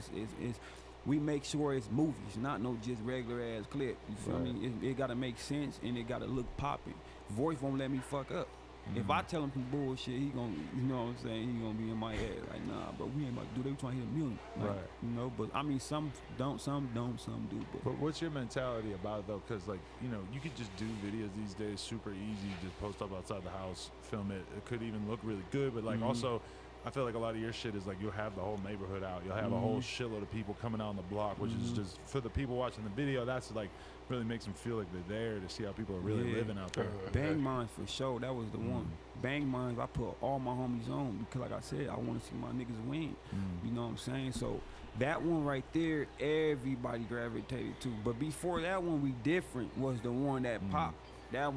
[SPEAKER 4] we make sure it's movies, not no just regular ass clip. You feel me? It gotta make sense and it gotta look popping. Voice won't let me fuck up. If I tell him some bullshit, he gon', you know what I'm saying? He gonna be in my head like, "Nah, bro, we ain't about to do that. We trying to hit $1 million." Like,
[SPEAKER 3] Right.
[SPEAKER 4] You know, but I mean, some don't, some do.
[SPEAKER 3] But what's your mentality about it though? Because like, you know, you could just do videos these days super easy. Just post up outside the house, film it. It could even look really good. But like also, I feel like a lot of your shit is like you'll have the whole neighborhood out. You'll have a whole shitload of people coming out on the block, which is just for the people watching the video. That's like really makes them feel like they're there to see how people are really living out there.
[SPEAKER 4] Bang Mines for sure. That was the one. Bang Mines, I put all my homies on because, like I said, I want to see my niggas win. You know what I'm saying? So that one right there, everybody gravitated to. But before that one, we different was the one that popped. That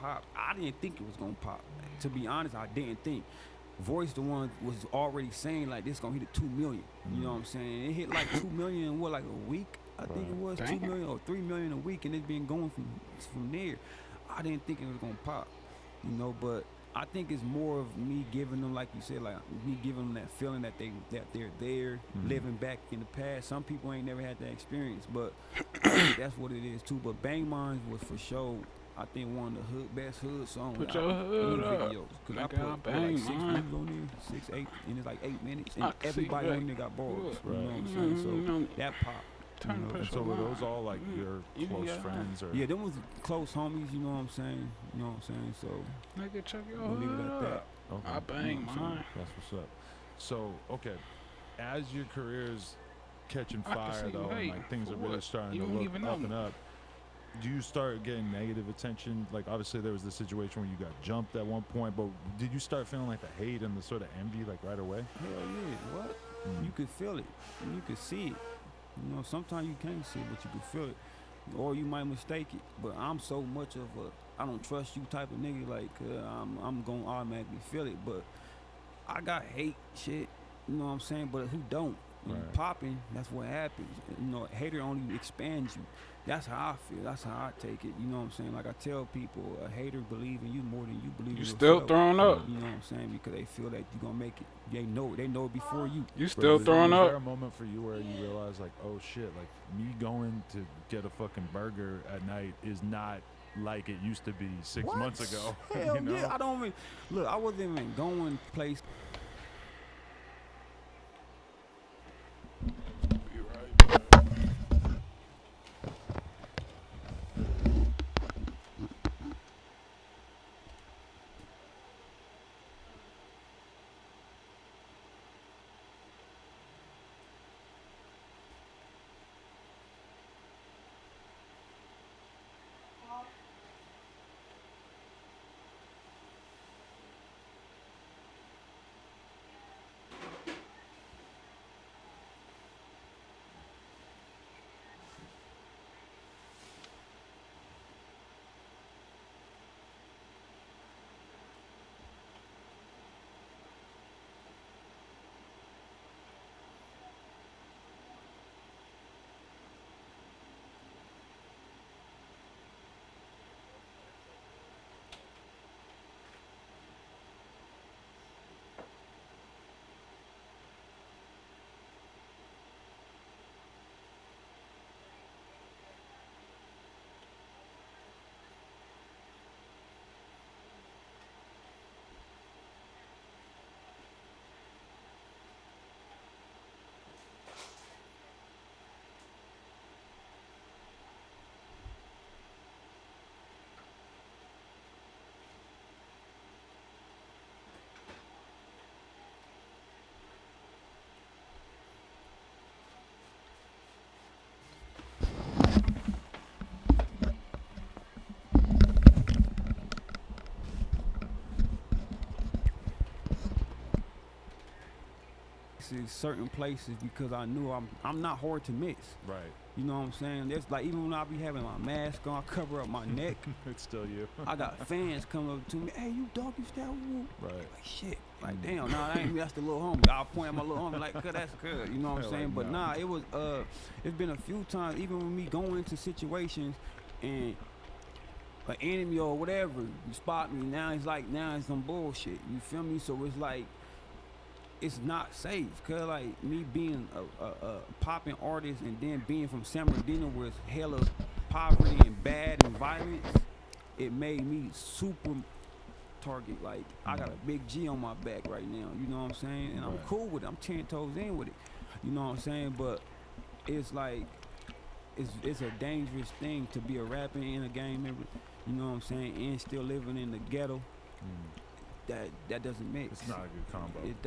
[SPEAKER 4] popped. I didn't think it was gonna pop. To be honest, I didn't think. Voice the one was already saying like this gonna hit a 2 million. You know what I'm saying? It hit like 2 million in what, like a week? I think it was 2 million or 3 million a week, and it's been going from there. I didn't think it was gonna pop, you know, but I think it's more of me giving them, like you said, like me giving them that feeling that they're there, living back in the past. Some people ain't never had that experience, but that's what it is too. But Bang Mines was for sure, I think, one of the best hood songs.
[SPEAKER 1] Put your hood up.
[SPEAKER 4] Videos, cause I put
[SPEAKER 1] Bang
[SPEAKER 4] like 6
[SPEAKER 1] Mines.
[SPEAKER 4] views on there, 6, 8, and it's like 8 minutes,
[SPEAKER 1] I
[SPEAKER 4] and
[SPEAKER 1] can see
[SPEAKER 4] everybody
[SPEAKER 1] that.
[SPEAKER 4] on there got bars.
[SPEAKER 1] Right.
[SPEAKER 4] You know what I'm saying? So that pop.
[SPEAKER 1] Turn
[SPEAKER 4] You know,
[SPEAKER 1] the
[SPEAKER 3] And so were those all like your close friends or?
[SPEAKER 4] Yeah, them was close homies, you know what I'm saying? You know what I'm saying? So
[SPEAKER 1] Nigga, check your
[SPEAKER 4] we'll leave it at
[SPEAKER 1] hood
[SPEAKER 4] that.
[SPEAKER 1] up.
[SPEAKER 3] Okay.
[SPEAKER 1] I bang mine.
[SPEAKER 3] That's what's up. So okay, as your career's catching
[SPEAKER 1] I can
[SPEAKER 3] fire
[SPEAKER 1] see
[SPEAKER 3] though, and
[SPEAKER 1] wait,
[SPEAKER 3] like things
[SPEAKER 1] for
[SPEAKER 3] are really
[SPEAKER 1] what?
[SPEAKER 3] starting
[SPEAKER 1] You
[SPEAKER 3] to
[SPEAKER 1] don't
[SPEAKER 3] look
[SPEAKER 1] even
[SPEAKER 3] up
[SPEAKER 1] know
[SPEAKER 3] and
[SPEAKER 1] me.
[SPEAKER 3] up, do you start getting negative attention? Like obviously there was this situation where you got jumped at one point, but did you start feeling like the hate and the sort of envy like right away?
[SPEAKER 4] Hell yeah, what? You could feel it. You could see it. You know, sometimes you can't see it, but you can feel it. Or you might mistake it. But I'm so much of a I don't trust you type of nigga, like I'm gonna automatically feel it. But I got hate shit, you know what I'm saying? But who don't? When you popping, that's what happens. You know, a hater only expands you. That's how I feel. That's how I take it. You know what I'm saying? Like I tell people, a hater believe in you more than you believe in
[SPEAKER 1] You
[SPEAKER 4] yourself.
[SPEAKER 1] still throwing up.
[SPEAKER 4] You know what I'm saying? Because they feel like you're gonna make it. They know it before you.
[SPEAKER 1] You still throwing
[SPEAKER 3] Was there
[SPEAKER 1] up.
[SPEAKER 3] a moment for you where you realized like, oh shit, like me going to get a fucking burger at night is not like it used to be 6 months ago?
[SPEAKER 4] Hell
[SPEAKER 3] you know?
[SPEAKER 4] yeah, I don't even look. I wasn't even going place.
[SPEAKER 1] Be right back.
[SPEAKER 4] Certain places because I knew I'm not hard to miss.
[SPEAKER 3] Right.
[SPEAKER 4] You know what I'm saying? There's like, even when I be having my mask on, I cover up my neck.
[SPEAKER 3] It's still you.
[SPEAKER 4] I got fans come up to me, hey, you Doggystyleeee.
[SPEAKER 3] Right.
[SPEAKER 4] Like, shit. Like, damn, nah, that ain't me, that's the little homie. I'll point at my little homie like, cuz that's good. You know what I'm saying?
[SPEAKER 3] Like,
[SPEAKER 4] But
[SPEAKER 3] no.
[SPEAKER 4] nah, it was, it's been a few times, even with me going into situations and an enemy or whatever, you spot me, now it's like, now it's some bullshit. You feel me? So it's like, it's not safe, cause like me being a popping artist and then being from San Bernardino where it's hella poverty and bad and violence, it made me super target. Like I got a big G on my back right now, you know what I'm saying? And I'm cool with it. I'm 10 toes in with it, you know what I'm saying? But it's like it's a dangerous thing to be a rapper and a gang member, you know what I'm saying, and still living in the ghetto. That doesn't mix.
[SPEAKER 3] It's not a good combo.
[SPEAKER 4] It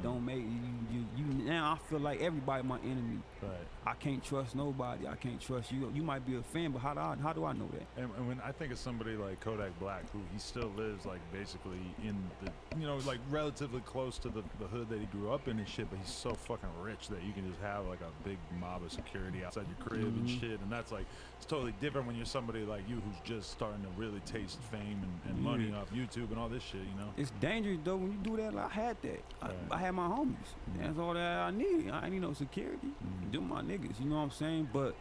[SPEAKER 4] don't make you now. I feel like everybody my enemy.
[SPEAKER 3] Right.
[SPEAKER 4] I can't trust nobody. I can't trust you. You might be a fan, but how do I know that?
[SPEAKER 3] And when I think of somebody like Kodak Black, who he still lives like basically in the, you know, like relatively close to the hood that he grew up in and shit, but he's so fucking rich that you can just have like a big mob of security outside your crib and shit. And that's like, it's totally different when you're somebody like you who's just starting to really taste fame and money off YouTube and all this shit, you know?
[SPEAKER 4] It's dangerous though when you do that. Like, I had that. I had my homies. That's all that I need. I ain't need no security. Do my niggas, you know what I'm saying? But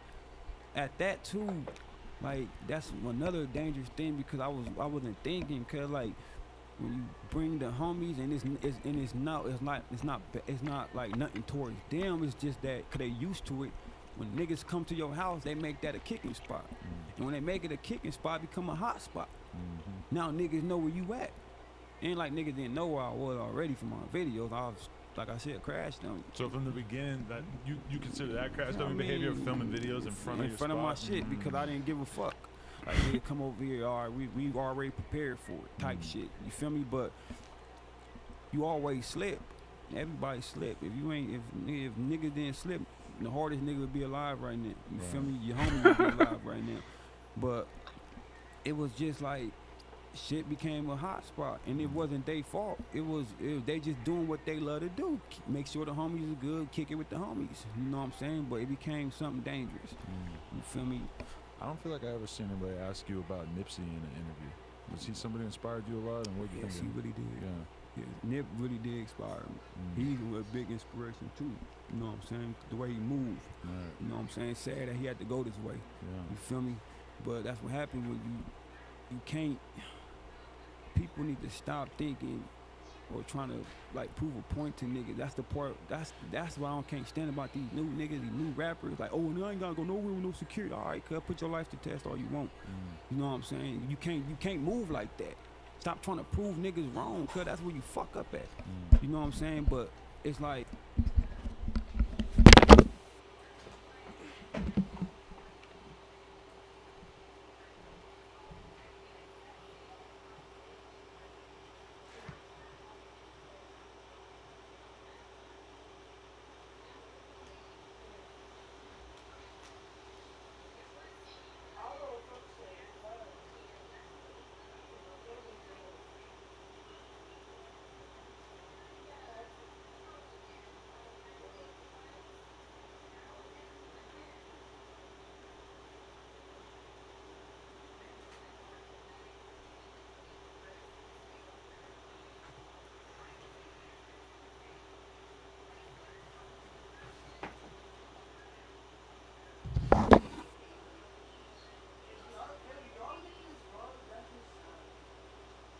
[SPEAKER 4] at that too, like that's another dangerous thing because I wasn't thinking, cause like when you bring the homies and it's not like nothing towards them. It's just that cause they used to it. When niggas come to your house, they make that a kicking spot, and when they make it a kicking spot, it become a hot spot. Now niggas know where you at. Ain't like niggas didn't know where I was already from my videos. I was, like I said, crash dummy.
[SPEAKER 3] So from the beginning, that you consider that crash dummy behavior of filming videos in front of your spot?
[SPEAKER 4] My shit because I didn't give a fuck. Like nigga come over here, all right, we already prepared for it, type shit. You feel me? But you always slip. Everybody slip. If niggas didn't slip, the hardest nigga would be alive right now. You feel me? Your homie would be alive right now. But it was just like shit became a hot spot, and it wasn't their fault. It was they just doing what they love to do. Make sure the homies are good, kick it with the homies. You know what I'm saying? But it became something dangerous. You feel me?
[SPEAKER 3] I don't feel like I ever seen anybody ask you about Nipsey in an interview. Was he somebody who inspired you a lot, and what do you
[SPEAKER 4] Yes,
[SPEAKER 3] think?
[SPEAKER 4] he really did.
[SPEAKER 3] Yeah.
[SPEAKER 4] Nip really did inspire me. He's a big inspiration too. You know what I'm saying? The way he moved.
[SPEAKER 3] Right.
[SPEAKER 4] You know what I'm saying? Sad that he had to go this way.
[SPEAKER 3] Yeah.
[SPEAKER 4] You feel me? But that's what happened when you can't. People need to stop thinking or trying to like prove a point to niggas. That's the part. That's why I can't stand about these new niggas, these new rappers. Like, oh, no, I ain't gotta go nowhere with no security. All right, cuz put your life to test all you want. You know what I'm saying? You can't move like that. Stop trying to prove niggas wrong, cuz that's where you fuck up at. You know what I'm saying? But it's like.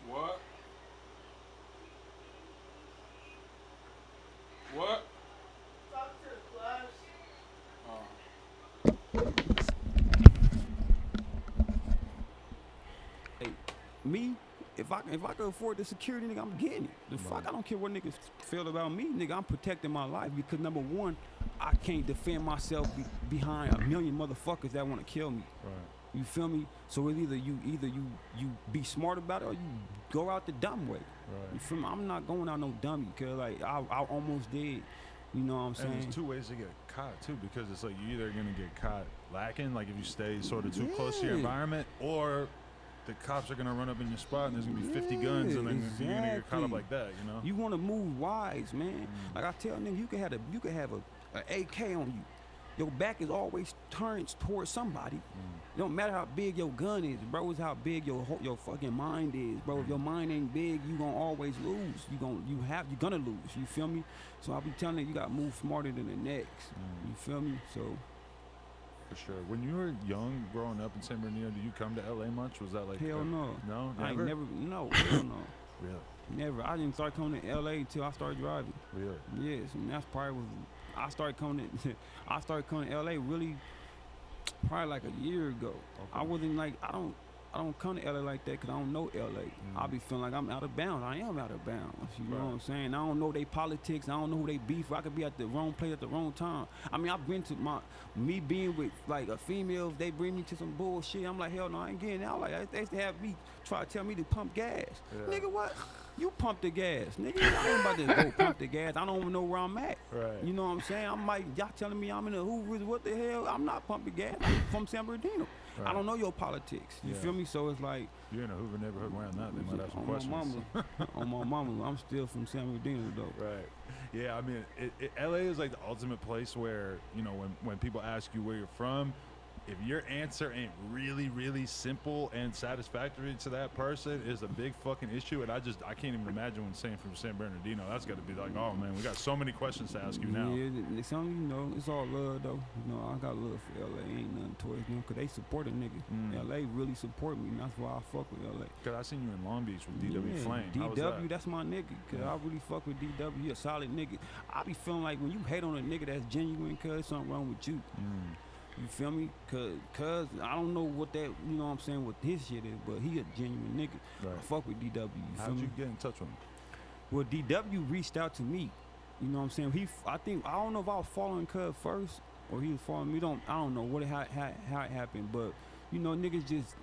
[SPEAKER 1] What? What?
[SPEAKER 4] Hey, me, if I could afford the security, nigga, I'm getting it. The fuck, I don't care what niggas feel about me, nigga. I'm protecting my life because number one, I can't defend myself behind a million motherfuckers that want to kill me.
[SPEAKER 3] Right.
[SPEAKER 4] You feel me? So it's either you be smart about it or you go out the dumb way.
[SPEAKER 3] Right.
[SPEAKER 4] You feel me? I'm not going out no dummy, cause like I almost did. You know what I'm saying?
[SPEAKER 3] And there's two ways to get caught too, because it's like you're either gonna get caught lacking, like if you stay sort of too close to your environment, or the cops are gonna run up in your spot and there's gonna be 50 guns, and then you're gonna get caught up like that, you know?
[SPEAKER 4] You want to move wise, man. Like I tell niggas, you could have a AK on you. your back is always turned towards somebody. It don't matter how big your gun is, bro. It's how big your fucking mind is, bro. If your mind ain't big, you gonna always lose. You're gonna lose. You feel me? So I be telling you, you gotta move smarter than the next. You feel me? So.
[SPEAKER 3] For sure. When you were young, growing up in San Bernardino, did you come to LA much? Was that like
[SPEAKER 4] hell no?
[SPEAKER 3] No,
[SPEAKER 4] I
[SPEAKER 3] never.
[SPEAKER 4] Ain't never. No, hell no.
[SPEAKER 3] Really?
[SPEAKER 4] Never. I didn't start coming to LA until I started driving.
[SPEAKER 3] Really?
[SPEAKER 4] Yes, and that's probably was. I started coming to LA really probably like a year ago.
[SPEAKER 3] Okay.
[SPEAKER 4] I wasn't like I don't come to LA like that because I don't know LA. I be feeling like I'm out of bounds. I am out of bounds. You know what I'm saying? I don't know they politics. I don't know who they beef with. I could be at the wrong place at the wrong time. I mean, I've been to me being with like a female. If they bring me to some bullshit, I'm like, hell no, I ain't getting out. Like they used to have me try to tell me to pump gas.
[SPEAKER 3] Yeah.
[SPEAKER 4] Nigga, what? You pump the gas, nigga. I ain't about to go pump the gas. I don't even know where I'm at.
[SPEAKER 3] Right.
[SPEAKER 4] You know what I'm saying? I'm like, y'all telling me I'm in the Hoovers. What the hell? I'm not pumping gas. I'm from San Bernardino.
[SPEAKER 3] Right.
[SPEAKER 4] I don't know your politics. You feel me? So it's like,
[SPEAKER 3] you're in a Hoover neighborhood around that. They might have some
[SPEAKER 4] on
[SPEAKER 3] questions.
[SPEAKER 4] my mama, on my mama, I'm still from San Bernardino though.
[SPEAKER 3] Right. Yeah, I mean, LA is like the ultimate place where, you know, when people ask you where you're from, if your answer ain't really, really simple and satisfactory to that person, is a big fucking issue. And I can't even imagine when saying from San Bernardino, that's got to be like, oh man, we got so many questions to ask you now.
[SPEAKER 4] Yeah, some, you know, it's all love though. You know, I got love for LA. Ain't nothing towards them because they support a nigga. LA really support me, and that's why I fuck with LA.
[SPEAKER 3] Cause I seen you in Long Beach with DW Flame. How was
[SPEAKER 4] DW,
[SPEAKER 3] that?
[SPEAKER 4] that's my nigga. Cause I really fuck with DW. He a solid nigga. I be feeling like when you hate on a nigga that's genuine, cause something wrong with you. You feel me? Cause I don't know what that, you know what I'm saying, what his shit is, but he a genuine nigga.
[SPEAKER 3] Right.
[SPEAKER 4] I fuck with DW. You feel
[SPEAKER 3] How'd
[SPEAKER 4] me?
[SPEAKER 3] you get in touch with him?
[SPEAKER 4] Well, DW reached out to me. You know what I'm saying? I don't know if I was following Cuz first or he was following me. I don't know how it happened, but you know, niggas just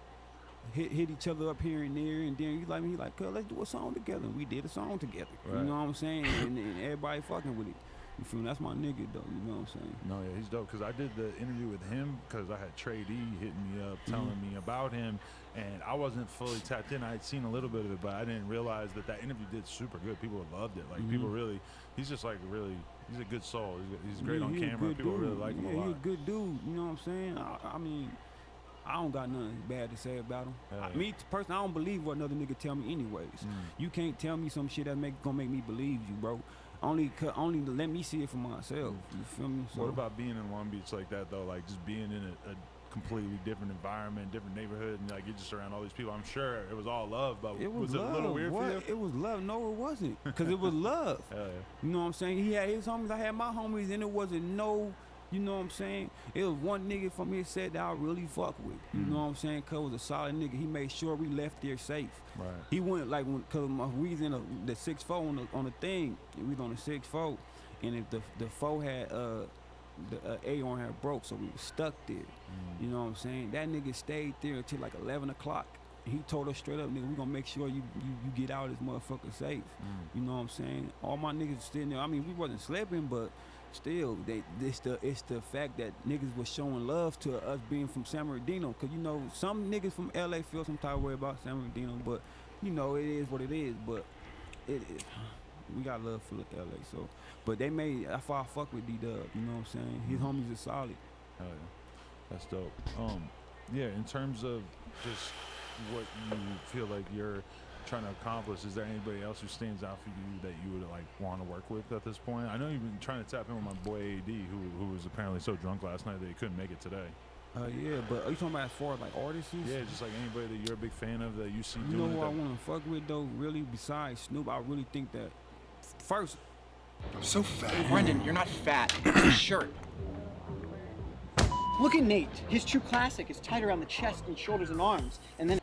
[SPEAKER 4] hit each other up here and there, and then he like, Cuz, let's do a song together. And we did a song together.
[SPEAKER 3] Right.
[SPEAKER 4] You know what I'm saying? and everybody fucking with it. You feel me? That's my nigga though. You know what I'm saying?
[SPEAKER 3] No, yeah, he's dope. Cause I did the interview with him because I had Trey D hitting me up, telling me about him, and I wasn't fully tapped in. I had seen a little bit of it, but I didn't realize that interview did super good. People loved it. Like people really, he's just like he's a good soul. He's great on camera. People really like him a lot.
[SPEAKER 4] He's a good dude. You know what I'm saying? I mean, I don't got nothing bad to say about him. Me personally, I don't believe what another nigga tell me anyways. You can't tell me some shit that gonna make me believe you, bro. Only to let me see it for myself. You feel me? So,
[SPEAKER 3] what about being in Long Beach like that though? Like just being in a completely different environment, different neighborhood, and like you're just around all these people. I'm sure it was all love, but was it a little weird for you?
[SPEAKER 4] It was love. No, it wasn't. Cause it was love.
[SPEAKER 3] Hell yeah.
[SPEAKER 4] You know what I'm saying? He had his homies. I had my homies, and it wasn't no. You know what I'm saying? It was one nigga from his set that I really fuck with. You know what I'm saying? Cuz was a solid nigga. He made sure we left there safe.
[SPEAKER 3] Right.
[SPEAKER 4] He went like, cause we was in the 6-4 on the thing. We was on the 6-4, and if the 4 had the A-arm had broke, so we was stuck there. You know what I'm saying? That nigga stayed there until like 11 o'clock. He told us straight up, nigga, we gonna make sure you get out of this motherfucker safe. You know what I'm saying? All my niggas still there. I mean, we wasn't slipping, but still, it's the fact that niggas was showing love to us being from San Bernardino. Cause you know, some niggas from LA feel some type of way about San Bernardino, but you know, it is what it is. But we got love for LA, so. But that's why I fuck with D-Dub, you know what I'm saying? His homies are solid.
[SPEAKER 3] Hell yeah. That's dope. Yeah, in terms of just what you feel like you're trying to accomplish, is there anybody else who stands out for you that you would like want to work with at this point? I know you've been trying to tap in with my boy AD, who was apparently so drunk last night that he couldn't make it today.
[SPEAKER 4] Yeah, but are you talking about as far as like artists?
[SPEAKER 3] Yeah, just like anybody that you're a big fan of that you see
[SPEAKER 4] you
[SPEAKER 3] doing
[SPEAKER 4] know
[SPEAKER 3] it.
[SPEAKER 4] who I want to fuck with though, really, besides Snoop? I really think that first,
[SPEAKER 2] I'm so fat.
[SPEAKER 9] Hey, Brendan, you're not fat. It's a shirt. Look at Nate. His true classic is tight around the chest and shoulders and arms, and then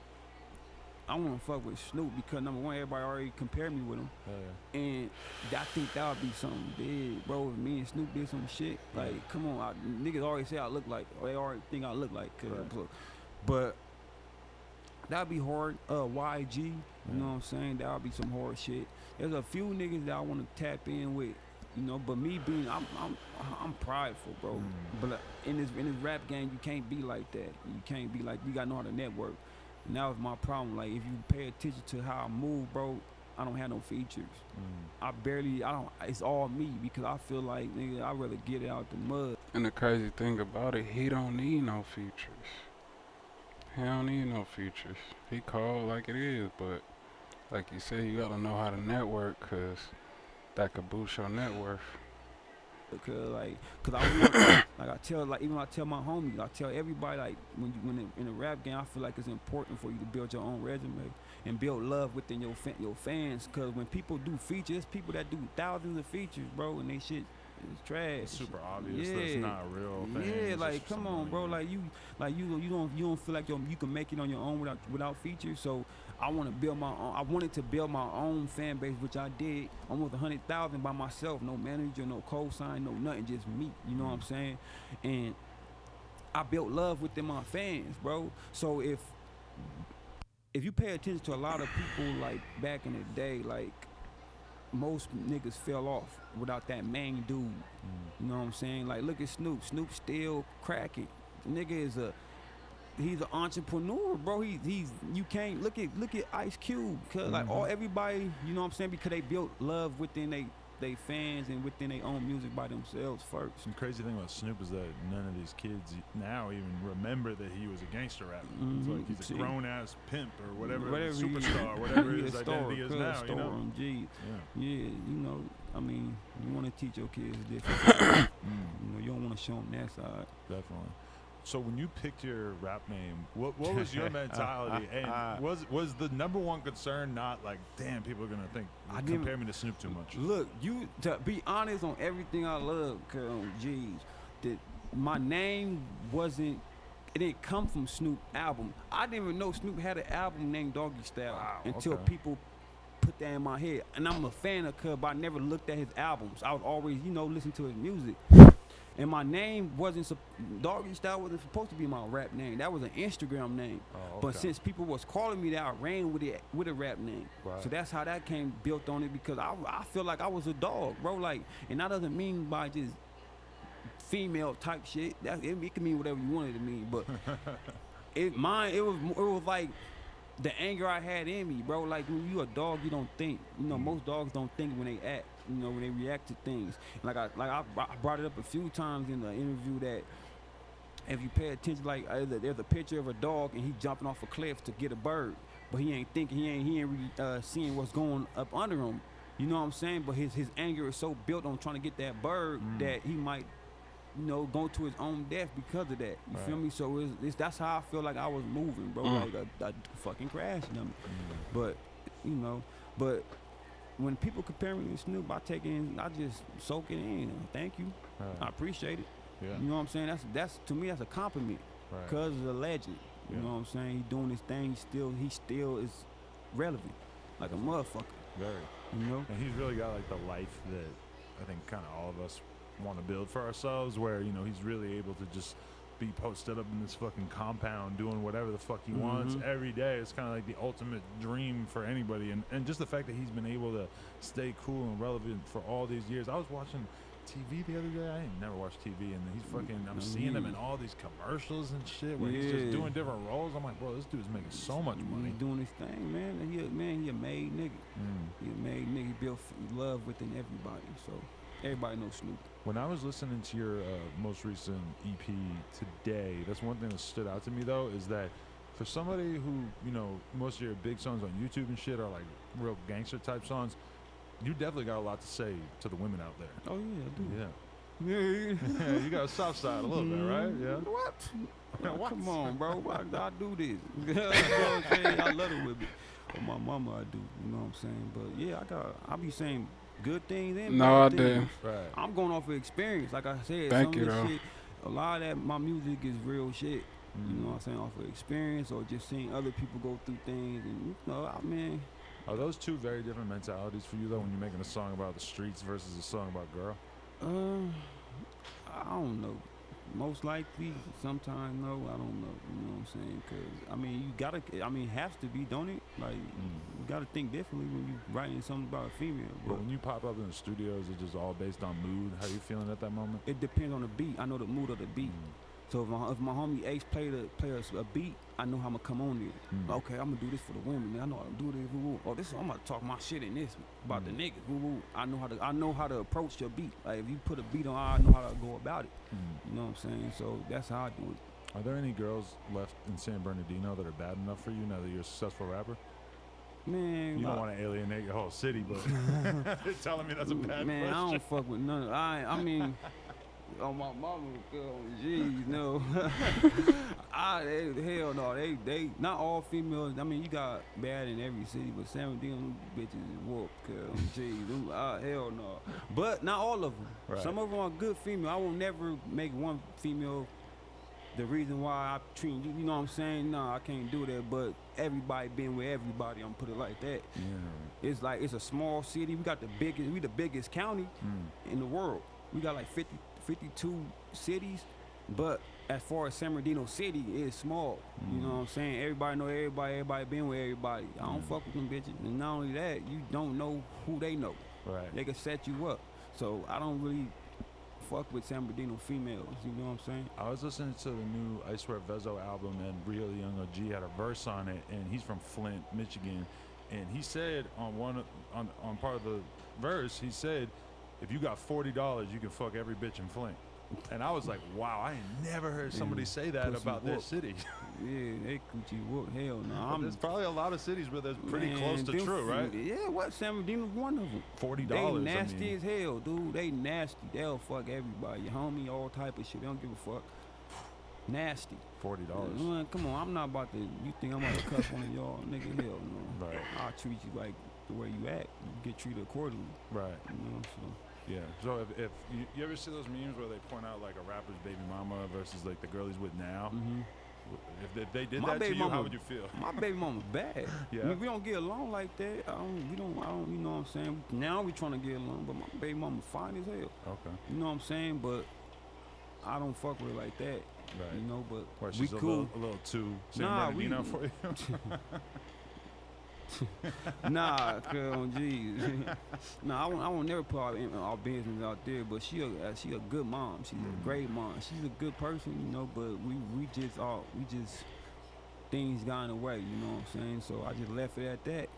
[SPEAKER 4] I want to fuck with Snoop because number one, everybody already compared me with him, and I think that would be something big, bro. If me and Snoop did some shit, like, come on, niggas already say I look like, or they already think I look like, but that'd be hard. YG, you know what I'm saying? That would be some hard shit. There's a few niggas that I want to tap in with, you know. But me being, I'm prideful, bro. But in this rap game, you can't be like that. You can't be like, you gotta know how to network. And that was my problem. Like, if you pay attention to how I move, bro, I don't have no features. I don't. It's all me because I feel like nigga, I'd rather get it out the mud.
[SPEAKER 1] And the crazy thing about it, he don't need no features. He don't need no features. He cold like it is, but like you said, you gotta know how to network, cause that could boost your net worth.
[SPEAKER 4] Cause I want, like I tell, like even when I tell my homies, I tell everybody, like when in a rap game, I feel like it's important for you to build your own resume and build love within your fans. Cause when people do features, people that do thousands of features, bro, and they shit is trash.
[SPEAKER 3] It's super obvious that it's not a real thing.
[SPEAKER 4] Yeah,
[SPEAKER 3] It's
[SPEAKER 4] like
[SPEAKER 3] just
[SPEAKER 4] come on, bro, like you don't feel like you can make it on your own without features. So I want to build my own. I wanted to build my own fan base, which I did, almost 100,000 by myself. No manager, no co-sign, no nothing, just me. You know what I'm saying? And I built love within my fans, bro. So if you pay attention to a lot of people, like back in the day, like most niggas fell off without that main dude. You know what I'm saying? Like look at Snoop. Snoop still cracking. The nigga is he's an entrepreneur, bro. He's you can't look at Ice Cube, cause like everybody, you know what I'm saying, because they built love within they fans and within their own music by themselves first.
[SPEAKER 3] The crazy thing about Snoop is that none of these kids now even remember that he was a gangster rapper. It's like he's a grown ass pimp or whatever superstar, whatever his identity is now. You know,
[SPEAKER 4] yeah, you know, I mean, you want to teach your kids different. You know, you don't want to show them that side.
[SPEAKER 3] Definitely. So when you picked your rap name, what was your mentality? And was the number one concern not like, damn, people are gonna think compare me to Snoop too much?
[SPEAKER 4] Look, to be honest on everything I love, that my name wasn't. It didn't come from Snoop album. I didn't even know Snoop had an album named Doggystyle until people put that in my head. And I'm a fan of Cub, but I never looked at his albums. I was always, listening to his music. And my name Doggystyle wasn't supposed to be my rap name. That was an Instagram name. But since people was calling me that, I ran with it with a rap name. So that's how that came built on it, because I feel like I was a dog, bro. Like, and that doesn't mean by just female type shit. It can mean whatever you want it to mean. But it was like the anger I had in me, bro. Like when you a dog, you don't think. Most dogs don't think when they act. When they react to things. Like I brought it up a few times in the interview that if you pay attention, like there's a picture of a dog and he jumping off a cliff to get a bird, but he ain't thinking, he ain't really seeing what's going up under him. You know what I'm saying? But his anger is so built on trying to get that bird that he might, go to his own death because of that. You feel me? So that's how I feel like I was moving, bro. Like a fucking crash number. But but when people compare me to Snoop, I just soak it in. Thank you. I appreciate it.
[SPEAKER 3] Yeah.
[SPEAKER 4] You know what I'm saying? That's to me, that's a compliment. Cuz is a legend. You know what I'm saying? He doing his thing. He still is relevant, like a motherfucker.
[SPEAKER 3] Very. And he's really got like the life that I think kind of all of us want to build for ourselves, where he's really able to just be posted up in this fucking compound doing whatever the fuck he wants every day. It's kind of like the ultimate dream for anybody, and just the fact that he's been able to stay cool and relevant for all these years. I was watching TV the other day. I ain't never watched TV, and he's fucking, I'm seeing him in all these commercials and shit where he's just doing different roles. I'm like, bro, this dude's making so much money.
[SPEAKER 4] He's doing his thing, man. He a made nigga. He a made nigga. He built love within everybody. So everybody knows Snoop.
[SPEAKER 3] When I was listening to your most recent EP today, that's one thing that stood out to me, though, is that for somebody who, most of your big songs on YouTube and shit are like real gangster type songs, you definitely got a lot to say to the women out there.
[SPEAKER 4] Oh, yeah, I do.
[SPEAKER 3] Yeah. Yeah, you got a soft side a little bit, right? Yeah.
[SPEAKER 4] What? Come on, bro. I do this. You know what I'm saying? I love it with me. Or my mama, I do. You know what I'm saying? But, yeah, I be saying good things and bad things.
[SPEAKER 3] Right.
[SPEAKER 4] I'm going off of experience. Like I said,
[SPEAKER 1] Thank you,
[SPEAKER 4] this
[SPEAKER 1] though.
[SPEAKER 4] shit, a lot of that, my music is real shit. You know what I'm saying? Off of experience or just seeing other people go through things. And,
[SPEAKER 3] Are those two very different mentalities for you, though, when you're making a song about the streets versus a song about girl?
[SPEAKER 4] I don't know. Most likely, sometimes no, I don't know. You know what I'm saying? Because, it has to be, don't it? Like, you gotta think differently when you writing something about a female.
[SPEAKER 3] But when you pop up in the studio, is it just all based on mood? How you feeling at that moment?
[SPEAKER 4] It depends on the beat. I know the mood of the beat. So if my homie Ace play a beat, I know how I'ma come on there. Okay, I'm gonna do this for the women. Man. I know how to do this. Woo, woo. Oh, I'm about to talk my shit in this about the niggas. Woo, woo. I know how to approach your beat. Like if you put a beat on, I know how to go about it. You know what I'm saying? So that's how I do it.
[SPEAKER 3] Are there any girls left in San Bernardino that are bad enough for you now that you're a successful rapper?
[SPEAKER 4] Man,
[SPEAKER 3] you don't want to alienate your whole city, but they're telling me that's a bad
[SPEAKER 4] man,
[SPEAKER 3] question.
[SPEAKER 4] I don't fuck with none of I mean, on my mama, geez, no. Hell no, they not all females. I mean, you got bad in every city, but San Bernardino, them bitches is whooped, geez, hell no. But not all of them.
[SPEAKER 3] Right.
[SPEAKER 4] Some of them are good female. I will never make one female the reason why I treat you, you know what I'm saying? No, I can't do that, but everybody been with everybody, I'm put it like that.
[SPEAKER 3] Yeah.
[SPEAKER 4] It's like, it's a small city. We the biggest county in the world. We got like 52 cities, but as far as San Bernardino City, it's small. You know what I'm saying? Everybody know everybody been with everybody. I don't fuck with them bitches. And not only that, you don't know who they know.
[SPEAKER 3] Right.
[SPEAKER 4] They can set you up. So I don't really fuck with San Bernardino females, you know what I'm saying?
[SPEAKER 3] I was listening to the new I Swear Vezo album, and Real Young OG had a verse on it, and he's from Flint, Michigan, and he said on part of the verse, he said, if you got $40, you can fuck every bitch in Flint. And I was like, wow, I ain't never heard somebody say that about their city.
[SPEAKER 4] Yeah, they coochie whoop. Hell no.
[SPEAKER 3] There's probably a lot of cities where that's pretty close to true, right?
[SPEAKER 4] Yeah, what? San Bernardino's one of them.
[SPEAKER 3] $40.
[SPEAKER 4] They nasty as hell, dude. They nasty. They'll fuck everybody. Your homie, all type of shit. They don't give a fuck. Nasty.
[SPEAKER 3] $40.
[SPEAKER 4] Man, come on, I'm not about to. You think I'm about to cuss one of y'all, nigga? Hell no.
[SPEAKER 3] Right.
[SPEAKER 4] I'll treat you like the way you act. You get treated accordingly.
[SPEAKER 3] Right.
[SPEAKER 4] You know, so.
[SPEAKER 3] Yeah. So if you ever see those memes where they point out like a rapper's baby mama versus like the girl he's with now, if they did that to you, how would you feel?
[SPEAKER 4] My baby mama's bad.
[SPEAKER 3] Yeah.
[SPEAKER 4] I mean, we don't get along like that. I don't. You know what I'm saying? Now we trying to get along, but my baby mama fine as hell.
[SPEAKER 3] Okay.
[SPEAKER 4] You know what I'm saying? But I don't fuck with her like that.
[SPEAKER 3] Right.
[SPEAKER 4] You know, but
[SPEAKER 3] Or
[SPEAKER 4] we
[SPEAKER 3] she's
[SPEAKER 4] cool.
[SPEAKER 3] a little too San
[SPEAKER 4] Nah,
[SPEAKER 3] Bernardino for you.
[SPEAKER 4] Nah, geez. Nah, I won't never put our business out there. But she a good mom. She's a great mom. She's a good person, you know. But we just things got in the way, you know what I'm saying? So I just left it at that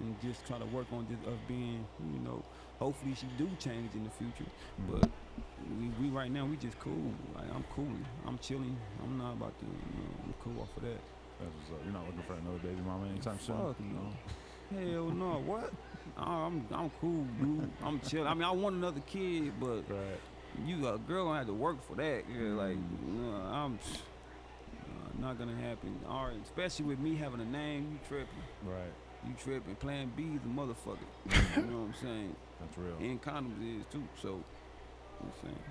[SPEAKER 4] and just try to work on just us being, you know. Hopefully she do change in the future. But we right now we just cool. Like I'm cool. I'm chilling. I'm not about to. You know, I'm cool off of that.
[SPEAKER 3] That's what's up. You're not looking for another baby mama anytime soon?
[SPEAKER 4] Fuck no. Hell no. What? I'm cool, dude. I'm chilling. I mean, I want another kid, but you a girl gonna have to work for that. Yeah, like I'm not gonna happen. All right, especially with me having a name, you tripping.
[SPEAKER 3] Right.
[SPEAKER 4] You tripping. Plan B is a motherfucker. You know what I'm saying?
[SPEAKER 3] That's real.
[SPEAKER 4] And condoms is too. So, you know what I'm saying?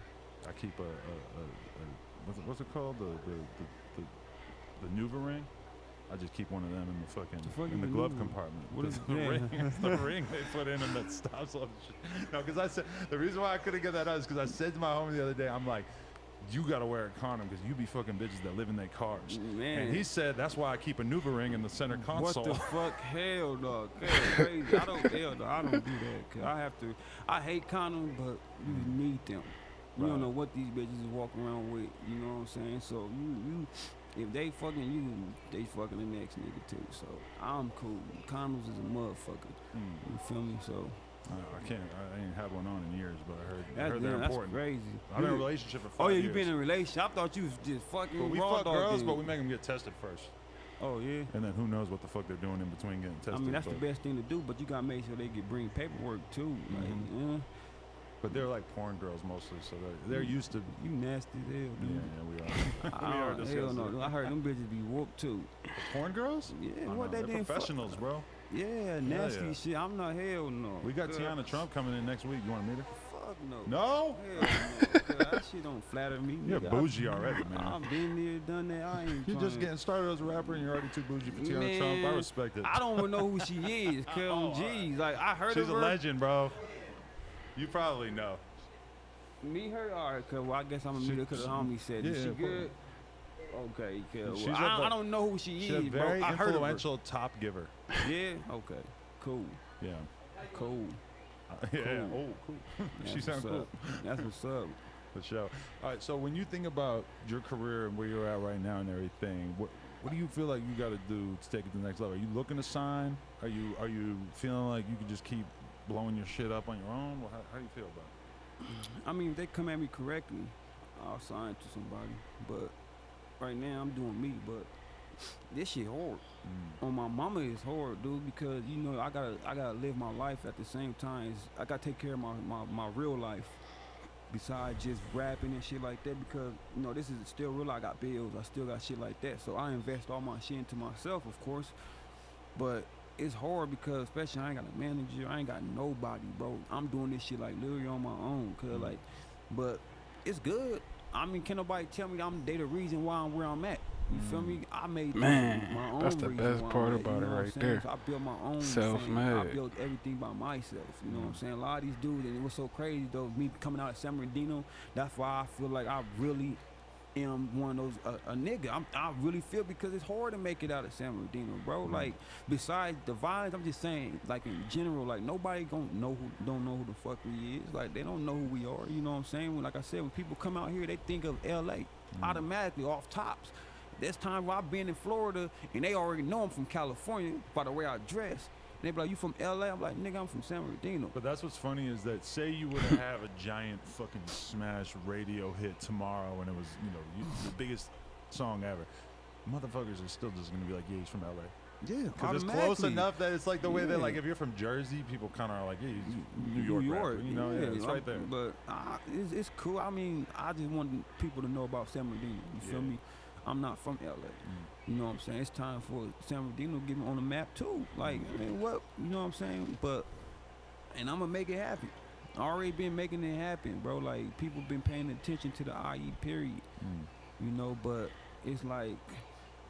[SPEAKER 3] I keep a what's it called? The Nuva ring. I just keep one of them in the glove compartment.
[SPEAKER 4] What is
[SPEAKER 3] the ring? It's the ring they put in and that stops all the shit. No, because I said the reason why I couldn't get that out is because I said to my homie the other day, I'm like, you gotta wear a condom because you be fucking bitches that live in their cars.
[SPEAKER 4] Man.
[SPEAKER 3] And he said that's why I keep a Nuva ring in the center console.
[SPEAKER 4] What the fuck? Hell no. Crazy. I don't do that. Cause I hate condoms, but you need them. You don't know what these bitches is walking around with. You know what I'm saying? So you if they fucking you, they fucking the next nigga too. So I'm cool. Condoms is a motherfucker. You feel me? So
[SPEAKER 3] I ain't had one on in years, but I heard they're important.
[SPEAKER 4] That's crazy.
[SPEAKER 3] I'm in a relationship for 5 years.
[SPEAKER 4] Oh yeah, you been in a relationship? I thought you was just fucking.
[SPEAKER 3] But we fuck girls, but we make them get tested first.
[SPEAKER 4] Oh yeah.
[SPEAKER 3] And then who knows what the fuck they're doing in between getting tested.
[SPEAKER 4] I mean that's the best thing to do, but you gotta make sure they bring paperwork too. Like,
[SPEAKER 3] But they're like porn girls mostly, so they're used to.
[SPEAKER 4] You nasty as hell, dude.
[SPEAKER 3] Yeah, we are.
[SPEAKER 4] Hell no, I heard them bitches be whooped too.
[SPEAKER 3] The porn girls?
[SPEAKER 4] Yeah,
[SPEAKER 3] what
[SPEAKER 4] they
[SPEAKER 3] they're professionals, bro.
[SPEAKER 4] Yeah, nasty shit. I'm not hell no.
[SPEAKER 3] We got Tiana Trump coming in next week. You want to meet her?
[SPEAKER 4] Fuck no.
[SPEAKER 3] No?
[SPEAKER 4] Hell no. That shit don't flatter me.
[SPEAKER 3] You're bougie already, man.
[SPEAKER 4] I've been there, done that. I ain't.
[SPEAKER 3] You're just getting started as a rapper, and you're already too bougie for Tiana Trump. I respect it.
[SPEAKER 4] I don't even know who she is. Jeez, like I heard
[SPEAKER 3] of her. She's a legend, bro. You probably know.
[SPEAKER 4] Meet her? All right, cause I guess I'm gonna meet her because the homie said, is she good? Okay, cause I don't know who she is,
[SPEAKER 3] She's a very
[SPEAKER 4] bro.
[SPEAKER 3] influential top giver.
[SPEAKER 4] Yeah? Okay, cool.
[SPEAKER 3] Yeah.
[SPEAKER 4] Cool.
[SPEAKER 3] Yeah.
[SPEAKER 4] Cool.
[SPEAKER 3] Oh, cool. She sounds cool.
[SPEAKER 4] That's what's up.
[SPEAKER 3] For sure. All right, so when you think about your career and where you're at right now and everything, what do you feel like you got to do to take it to the next level? Are you looking to sign? Are you feeling like you can just keep blowing your shit up on your own? Well, how do you feel about it?
[SPEAKER 4] I mean, if they come at me correctly, I'll sign to somebody. But right now, I'm doing me. But this shit hard. On my mama, it's hard, dude, because you know I gotta live my life at the same time. I gotta take care of my real life. Besides just rapping and shit like that, because you know this is still real. I got bills, I still got shit like that, so I invest all my shit into myself, of course. But it's hard because especially I ain't got a manager, I ain't got nobody, bro. I'm doing this shit like literally on my own, cause like, but it's good. I mean, can nobody tell me they the reason why I'm where I'm at? You feel me? I made my own
[SPEAKER 1] that's the
[SPEAKER 4] reason
[SPEAKER 1] best
[SPEAKER 4] why
[SPEAKER 1] part
[SPEAKER 4] I'm at,
[SPEAKER 1] about
[SPEAKER 4] you know
[SPEAKER 1] it
[SPEAKER 4] what I'm
[SPEAKER 1] right
[SPEAKER 4] saying?
[SPEAKER 1] there.
[SPEAKER 4] So I built my own
[SPEAKER 1] Self-made.
[SPEAKER 4] I built everything by myself. You know what I'm saying? A lot of these dudes, and it was so crazy though, me coming out of San Bernardino, that's why I feel like I really am one of those a nigga. I really feel, because it's hard to make it out of San Bernardino, bro. Like besides the violence, I'm just saying, like in general, like nobody don't know who the fuck we is. Like they don't know who we are. You know what I'm saying? Like I said, when people come out here, they think of LA automatically off tops. There's times where I've been in Florida and they already know I'm from California by the way I dress. And they be like, you from LA? I'm like, nigga, I'm from San Bernardino.
[SPEAKER 3] But that's what's funny is that say you were to have a giant fucking smash radio hit tomorrow and it was, you know, the biggest song ever. Motherfuckers are still just gonna be like, yeah, he's from LA.
[SPEAKER 4] Yeah,
[SPEAKER 3] because it's close enough that it's like the way that, like, if you're from Jersey, people kind of are like, yeah, he's New York rapper, you know, yeah, it's right there.
[SPEAKER 4] But it's cool. I mean, I just want people to know about San Bernardino. You feel me? I'm not from LA. You know what I'm saying? It's time for San Bernardino to get me on the map too. Like, man, what? You know what I'm saying? And I'm gonna make it happen. I already been making it happen, bro. Like, people been paying attention to the IE period. You know, but it's like,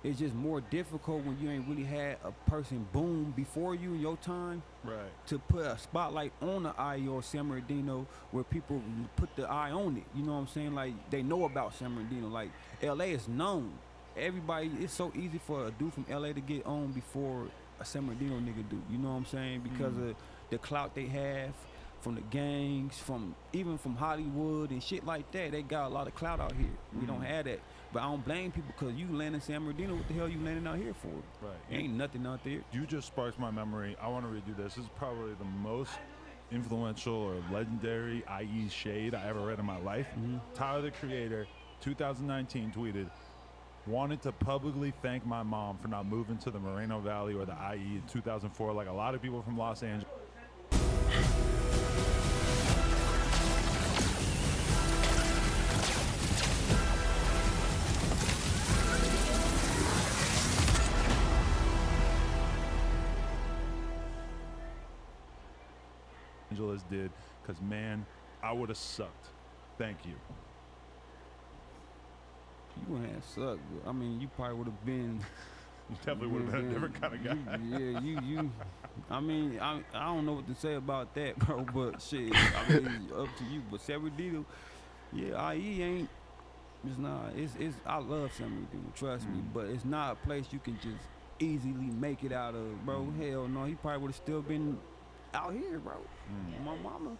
[SPEAKER 4] it's just more difficult when you ain't really had a person boom before you in your time.
[SPEAKER 3] Right.
[SPEAKER 4] To put a spotlight on the IE or San Bernardino where people put the eye on it. You know what I'm saying? Like, they know about San Bernardino. Like, LA is known. Everybody, it's so easy for a dude from LA to get on before a San Bernardino nigga do. You know what I'm saying? Because of the clout they have from the gangs, even from Hollywood and shit like that. They got a lot of clout out here. We don't have that. But I don't blame people, because you land in San Bernardino, what the hell you landing out here for?
[SPEAKER 3] Right.
[SPEAKER 4] Ain't nothing out there.
[SPEAKER 3] You just sparked my memory. I want to read you this. This is probably the most influential or legendary IE shade I ever read in my life. Tyler, the Creator, 2019, tweeted, wanted to publicly thank my mom for not moving to the Moreno Valley or the IE in 2004 like a lot of people from Los Angeles. Did, because man, I would have sucked. Thank you.
[SPEAKER 4] You wouldn't have sucked. I mean, you probably would have been.
[SPEAKER 3] You definitely would have been a different kind of guy.
[SPEAKER 4] You. I mean, I don't know what to say about that, bro. But shit, I mean, up to you. But San Bernardino, yeah, IE ain't. It's not. It's. I love San Bernardino. Trust me. But it's not a place you can just easily make it out of, bro. Hell no. He probably would have still been out here, bro. My mama,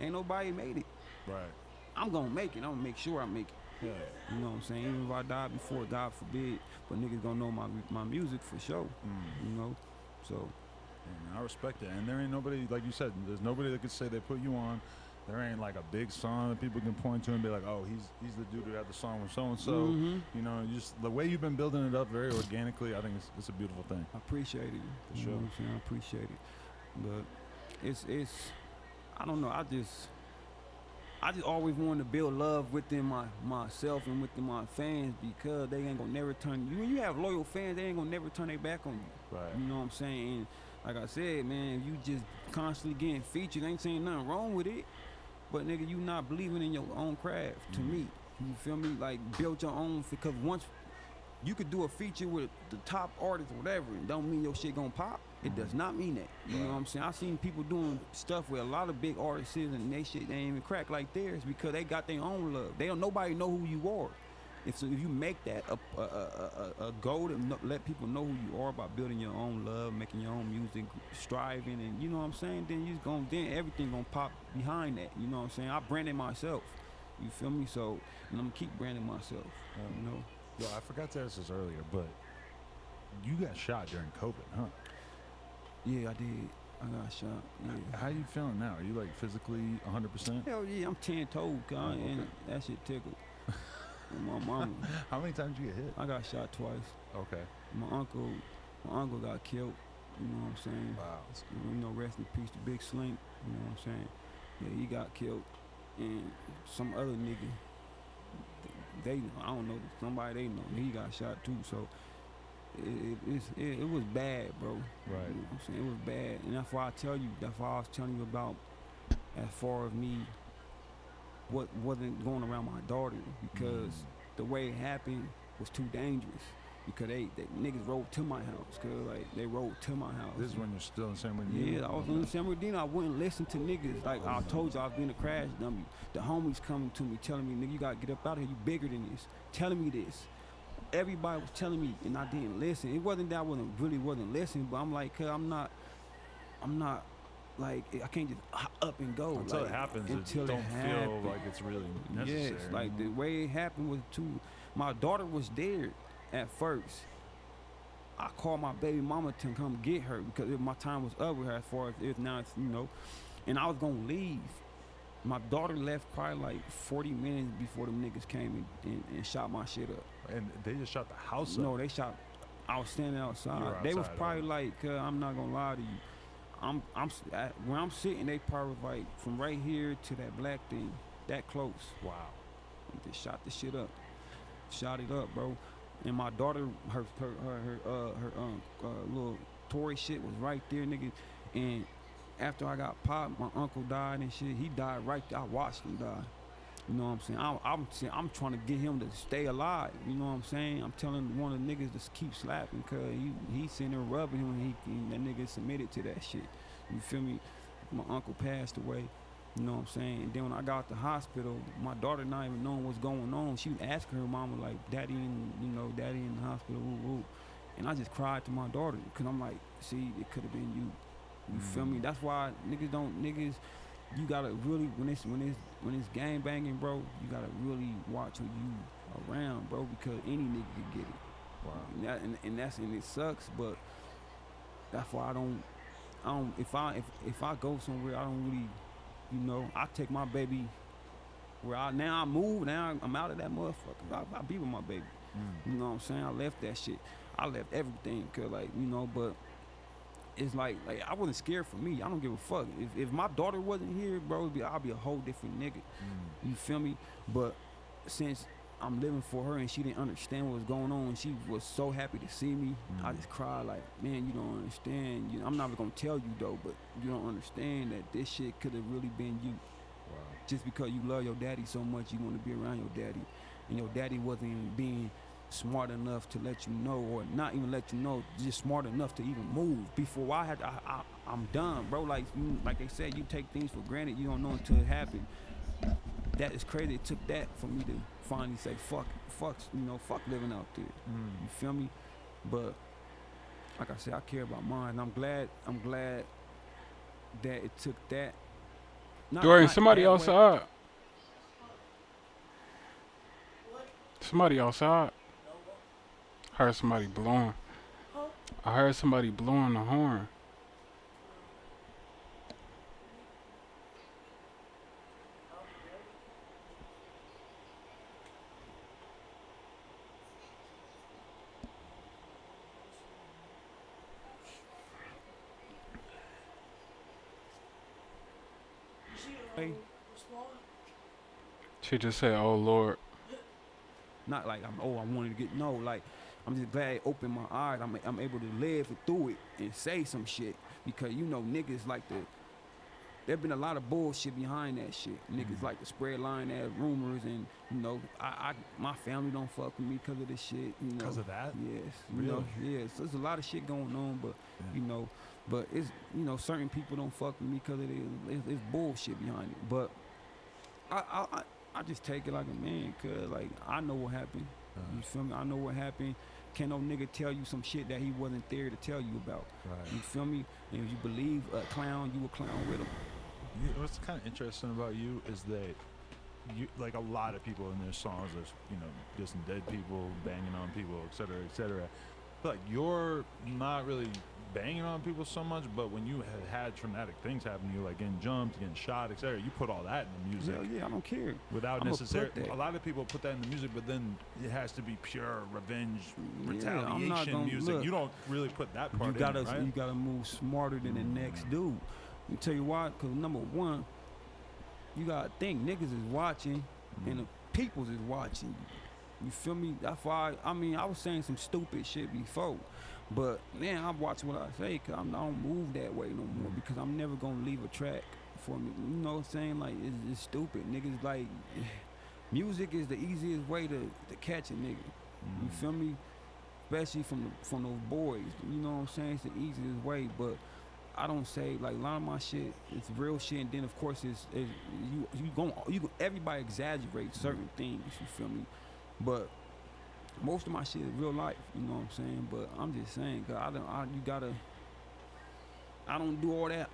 [SPEAKER 4] ain't nobody made it.
[SPEAKER 3] Right.
[SPEAKER 4] I'm gonna make it. I'm gonna make sure I make it.
[SPEAKER 3] Yeah.
[SPEAKER 4] You know what I'm saying? Even if I die before, God forbid, but niggas gonna know my music for sure. You know, so.
[SPEAKER 3] Man, I respect it. And there ain't nobody, like you said, there's nobody that could say they put you on. There ain't like a big song that people can point to and be like, oh, he's the dude who had the song with so and so. You know, just the way you've been building it up very organically. I think it's a beautiful thing.
[SPEAKER 4] I appreciate it.
[SPEAKER 3] For
[SPEAKER 4] you
[SPEAKER 3] sure.
[SPEAKER 4] know what I'm saying? I appreciate it. But it's I don't know, I just always wanted to build love within myself and within my fans, because they ain't gonna never turn you. When you have loyal fans, they ain't gonna never turn their back on you.
[SPEAKER 3] Right.
[SPEAKER 4] You know what I'm saying? And like I said, man, if you just constantly getting featured, ain't saying nothing wrong with it. But nigga, you not believing in your own craft, to me. You feel me? Like, build your own, because once you could do a feature with the top artist or whatever, it don't mean your shit gonna pop. It does not mean that. You know what I'm saying? I seen people doing stuff where a lot of big artists and they shit, they ain't even crack like theirs, because they got their own love. Nobody know who you are. If you make that a goal to let people know who you are by building your own love, making your own music, striving, and you know what I'm saying, then everything gonna pop behind that. You know what I'm saying? I branded myself. You feel me? So, and I'm gonna keep branding myself. You know.
[SPEAKER 3] Yo, I forgot to ask this earlier, but you got shot during COVID, huh?
[SPEAKER 4] Yeah, I did. I got shot. Yeah.
[SPEAKER 3] How you feeling now? Are you like physically 100%?
[SPEAKER 4] Hell yeah, I'm 10 toes, and that shit tickled. My mama.
[SPEAKER 3] How many times did you get hit?
[SPEAKER 4] I got shot twice.
[SPEAKER 3] Okay.
[SPEAKER 4] My uncle got killed. You know what I'm saying?
[SPEAKER 3] Wow.
[SPEAKER 4] You know, rest in peace to Big Slink. You know what I'm saying? Yeah, he got killed, and some other nigga. They, I don't know, somebody they know. He got shot too. So it was bad, bro.
[SPEAKER 3] Right.
[SPEAKER 4] You know what I'm saying? It was bad, and that's why I tell you. That's why I was telling you about as far as me. What wasn't going around my daughter, because the way it happened was too dangerous. Because they niggas rode to my house, cause like they rode to my house.
[SPEAKER 3] This is when you're still in San Bernardino?
[SPEAKER 4] Yeah, I was in San Bernardino. I wouldn't listen to niggas. Like I told you, I was being a crash dummy. The homies coming to me, telling me, nigga, you gotta get up out of here. You bigger than this. Telling me this. Everybody was telling me, and I didn't listen. It wasn't that I wasn't listening, but I'm like, cause I'm not. Like, I can't just up and go.
[SPEAKER 3] Until
[SPEAKER 4] like,
[SPEAKER 3] it happens,
[SPEAKER 4] until
[SPEAKER 3] it don't
[SPEAKER 4] happens.
[SPEAKER 3] feel like it's really necessary.
[SPEAKER 4] Yes, like the way it happened was my daughter was there at first. I called my baby mama to come get her because my time was up with her as far as if now it's, you know, and I was gonna leave. My daughter left probably like 40 minutes before them niggas came and shot my shit up.
[SPEAKER 3] And they just shot the house up?
[SPEAKER 4] No, they shot, I was standing outside. They was probably like, I'm not gonna lie to you. Where I'm sitting, they probably was like from right here to that black thing, that close.
[SPEAKER 3] Wow.
[SPEAKER 4] They shot the shit up, shot it up, bro. And my daughter, her little Tory shit was right there, nigga. And after I got popped, my uncle died and shit. He died right there. I watched him die. You know what I'm saying? I'm trying to get him to stay alive. You know what I'm saying? I'm telling one of the niggas to keep slapping, cause he sitting there rubbing him, and that nigga submitted to that shit. You feel me? My uncle passed away. You know what I'm saying? And then when I got to the hospital, my daughter not even knowing what's going on. She was asking her mama like, daddy in the hospital, woo woo. And I just cried to my daughter, cause I'm like, see, it could have been you. You feel me? That's why niggas, you gotta really, when it's gang banging, bro, you gotta really watch who you around, bro, because any nigga can get it.
[SPEAKER 3] Wow.
[SPEAKER 4] And it sucks, but that's why I don't. If I go somewhere, I don't really, you know, I take my baby where I move. Now I'm out of that motherfucker. I be with my baby. You know what I'm saying? I left that shit. I left everything, cause like, you know, but. It's like I wasn't scared for me. I don't give a fuck. If my daughter wasn't here, bro, I'll be a whole different nigga. You feel me? But since I'm living for her and she didn't understand what was going on, and she was so happy to see me, I just cried like, man, you don't understand. I'm not gonna tell you though, but you don't understand that this shit could have really been you.
[SPEAKER 3] Wow.
[SPEAKER 4] Just because you love your daddy so much, you want to be around your daddy, and your daddy wasn't even being smart enough to let you know, or not even let you know, just smart enough to even move. Before I'm done, bro. Like they said, you take things for granted. You don't know until it happened. That is crazy. It took that for me to finally say, fuck, fuck living out there. You feel me? But like I said, I care about mine. I'm glad that it took that.
[SPEAKER 1] Dorian, somebody outside. Somebody outside. Heard somebody blowing. I heard somebody blowing the horn.
[SPEAKER 4] Hey.
[SPEAKER 1] She just said, "Oh Lord."
[SPEAKER 4] Not like I wanted to get like I'm just glad it opened my eyes. I'm able to live through it and say some shit, because you know niggas like there been a lot of bullshit behind that shit. Niggas like to spread line ass rumors, and you know my family don't fuck with me because of this shit. You know,
[SPEAKER 3] because of that?
[SPEAKER 4] Yes.
[SPEAKER 3] Really?
[SPEAKER 4] You know, yes. There's a lot of shit going on, but you know, but it's, you know, certain people don't fuck with me because of it. It's bullshit behind it. But I just take it like a man, cause like I know what happened. You feel me? I know what happened. Can't no nigga tell you some shit that he wasn't there to tell you about.
[SPEAKER 3] Right.
[SPEAKER 4] You feel me? And if you believe a clown, you a clown with him.
[SPEAKER 3] What's kind of interesting about you is that like a lot of people in their songs are, you know, dissing dead people, banging on people, etc., etc. Like you're not really banging on people so much, but when you had traumatic things happen to you, like getting jumped, getting shot, etc., you put all that in the music.
[SPEAKER 4] Hell yeah, I don't care.
[SPEAKER 3] Without
[SPEAKER 4] I'ma
[SPEAKER 3] necessarily,
[SPEAKER 4] put that.
[SPEAKER 3] a lot of people put that in the music, but then it has to be pure revenge,
[SPEAKER 4] Yeah, I'm not
[SPEAKER 3] retaliation
[SPEAKER 4] gonna-
[SPEAKER 3] music.
[SPEAKER 4] look,
[SPEAKER 3] You don't really put that part
[SPEAKER 4] You gotta,
[SPEAKER 3] in, right?
[SPEAKER 4] you gotta move smarter than the next dude. Let me tell you why. Cause number one, you gotta think niggas is watching, and the peoples is watching you. You feel me? That's why. I mean, I was saying some stupid shit before, but man, I watch what I say. Cause I don't move that way no more. Because I'm never gonna leave a track for me. You know what I'm saying? Like it's stupid. Niggas like music is the easiest way to catch a nigga. You feel me? Especially from those boys. You know what I'm saying? It's the easiest way, but I don't say like a lot of my shit. It's real shit, and then of course it's everybody exaggerates certain things. You feel me? But most of my shit is real life. You know what I'm saying? But I'm just saying, cause I don't do all that.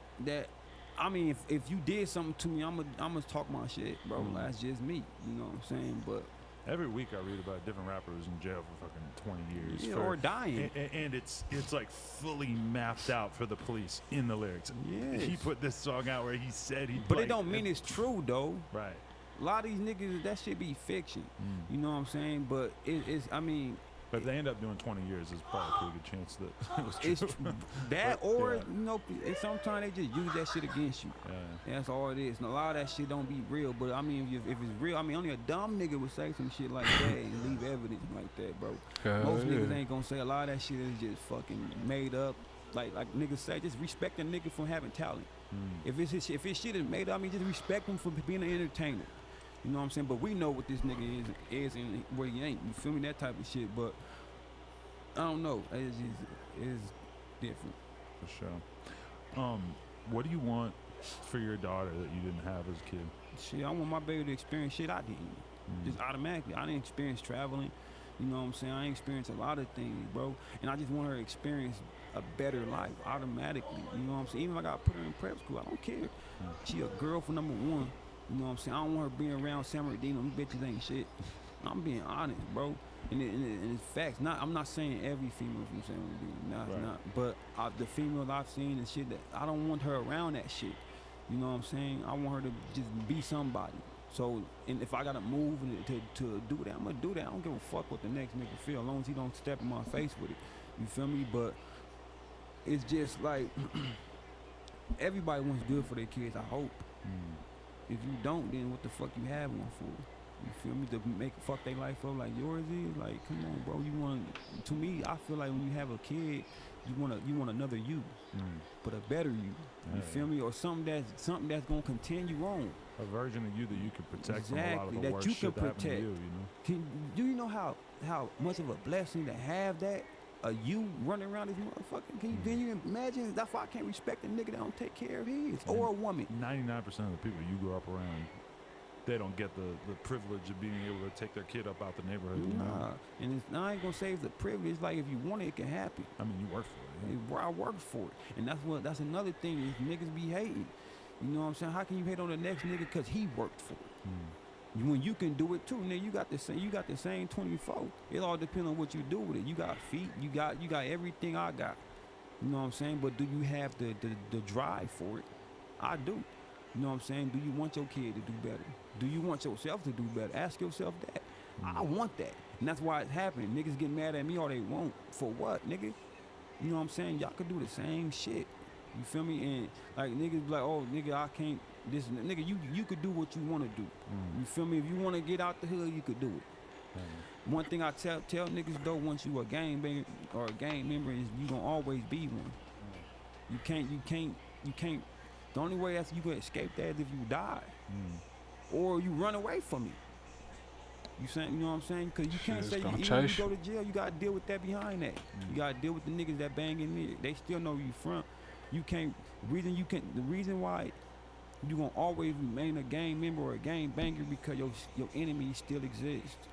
[SPEAKER 4] I mean, if you did something to me, I'ma talk my shit, bro. That's just me. You know what I'm saying? But
[SPEAKER 3] Every week I read about different rappers in jail for fucking 20 years.
[SPEAKER 4] yeah, or dying.
[SPEAKER 3] And it's like fully mapped out for the police in the lyrics.
[SPEAKER 4] Yes.
[SPEAKER 3] He put this song out where he said he.
[SPEAKER 4] But it don't mean it's true though.
[SPEAKER 3] Right.
[SPEAKER 4] A lot of these niggas, that shit be fiction. You know what I'm saying? But it's, I mean,
[SPEAKER 3] But if they end up doing 20 years, there's probably a pretty good chance that it was true.
[SPEAKER 4] it's that, or
[SPEAKER 3] yeah.
[SPEAKER 4] you know, sometimes they just use that shit against you.
[SPEAKER 3] Yeah.
[SPEAKER 4] That's all it is. And a lot of that shit don't be real. But I mean, if it's real, I mean, only a dumb nigga would say some shit like that and leave evidence like that, bro. Most niggas ain't gonna say. A lot of that shit is just fucking made up. Like niggas say, just respect a nigga for having talent. If his shit is made up, I mean, just respect him for being an entertainer. You know what I'm saying? But we know what this nigga is and where he ain't. You feel me? That type of shit. But I don't know. It's different.
[SPEAKER 3] For sure. What do you want for your daughter that you didn't have as a kid?
[SPEAKER 4] Shit, I want my baby to experience shit I didn't. Just automatically. I didn't experience traveling. You know what I'm saying? I ain't experienced a lot of things, bro. And I just want her to experience a better life automatically. You know what I'm saying? Even if I got to put her in prep school, I don't care. She a girl for number one. You know what I'm saying? I don't want her being around San Bernardino. Them bitches ain't shit. I'm being honest, bro. And it's facts. I'm not saying every female from San Bernardino. Nah, it's not. But the females I've seen and shit, that I don't want her around that shit. You know what I'm saying? I want her to just be somebody. So, and if I gotta move to do that, I'm gonna do that. I don't give a fuck what the next nigga feel, as long as he don't step in my face with it. You feel me? But it's just like everybody wants good for their kids, I hope. If you don't, then what the fuck you have one for? You feel me? To make fuck their life up like yours is? Like, come on, bro. You want? To me, I feel like when you have a kid, you want another you, but a better you. You feel me? Or something that's gonna continue on.
[SPEAKER 3] A version of you that you can protect from a lot of the
[SPEAKER 4] that
[SPEAKER 3] worst
[SPEAKER 4] you
[SPEAKER 3] shit
[SPEAKER 4] can
[SPEAKER 3] that happened to
[SPEAKER 4] protect.
[SPEAKER 3] you know?
[SPEAKER 4] Do you know how much of a blessing to have that? You running around this motherfucker? Can you imagine? That's why I can't respect a nigga that don't take care of his or a woman.
[SPEAKER 3] 99% of the people you grew up around, they don't get the privilege of being able to take their kid up out the neighborhood. You know?
[SPEAKER 4] And I ain't gonna say it's a privilege. Like if you want it, it can happen.
[SPEAKER 3] I mean, you work for it. Yeah.
[SPEAKER 4] I worked for it, and that's another thing is niggas be hating. You know what I'm saying? How can you hate on the next nigga because he worked for it? When you can do it too, nigga, you got the same 24. It all depends on what you do with it. You got feet, you got everything I got. You know what I'm saying? But do you have the drive for it? I do. You know what I'm saying? Do you want your kid to do better? Do you want yourself to do better? Ask yourself that. I want that. And that's why it's happening. Niggas get mad at me all they want. For what, nigga? You know what I'm saying? Y'all could do the same shit. You feel me? And like niggas be like, oh nigga, I can't. This nigga, you could do what you want to do. You feel me? If you want to get out the hood, you could do it. One thing I tell niggas though, once you a gang banger or a gang member, is you gonna always be one. You can't. The only way that you can escape that is if you die, or you run away from it. You know what I'm saying? Because you can't say even if you go to jail, you gotta deal with that behind that. You gotta deal with the niggas that bang in there. They still know where you from. You can't. The reason why you gonna always remain a gang member or a gang banger because your enemy still exists.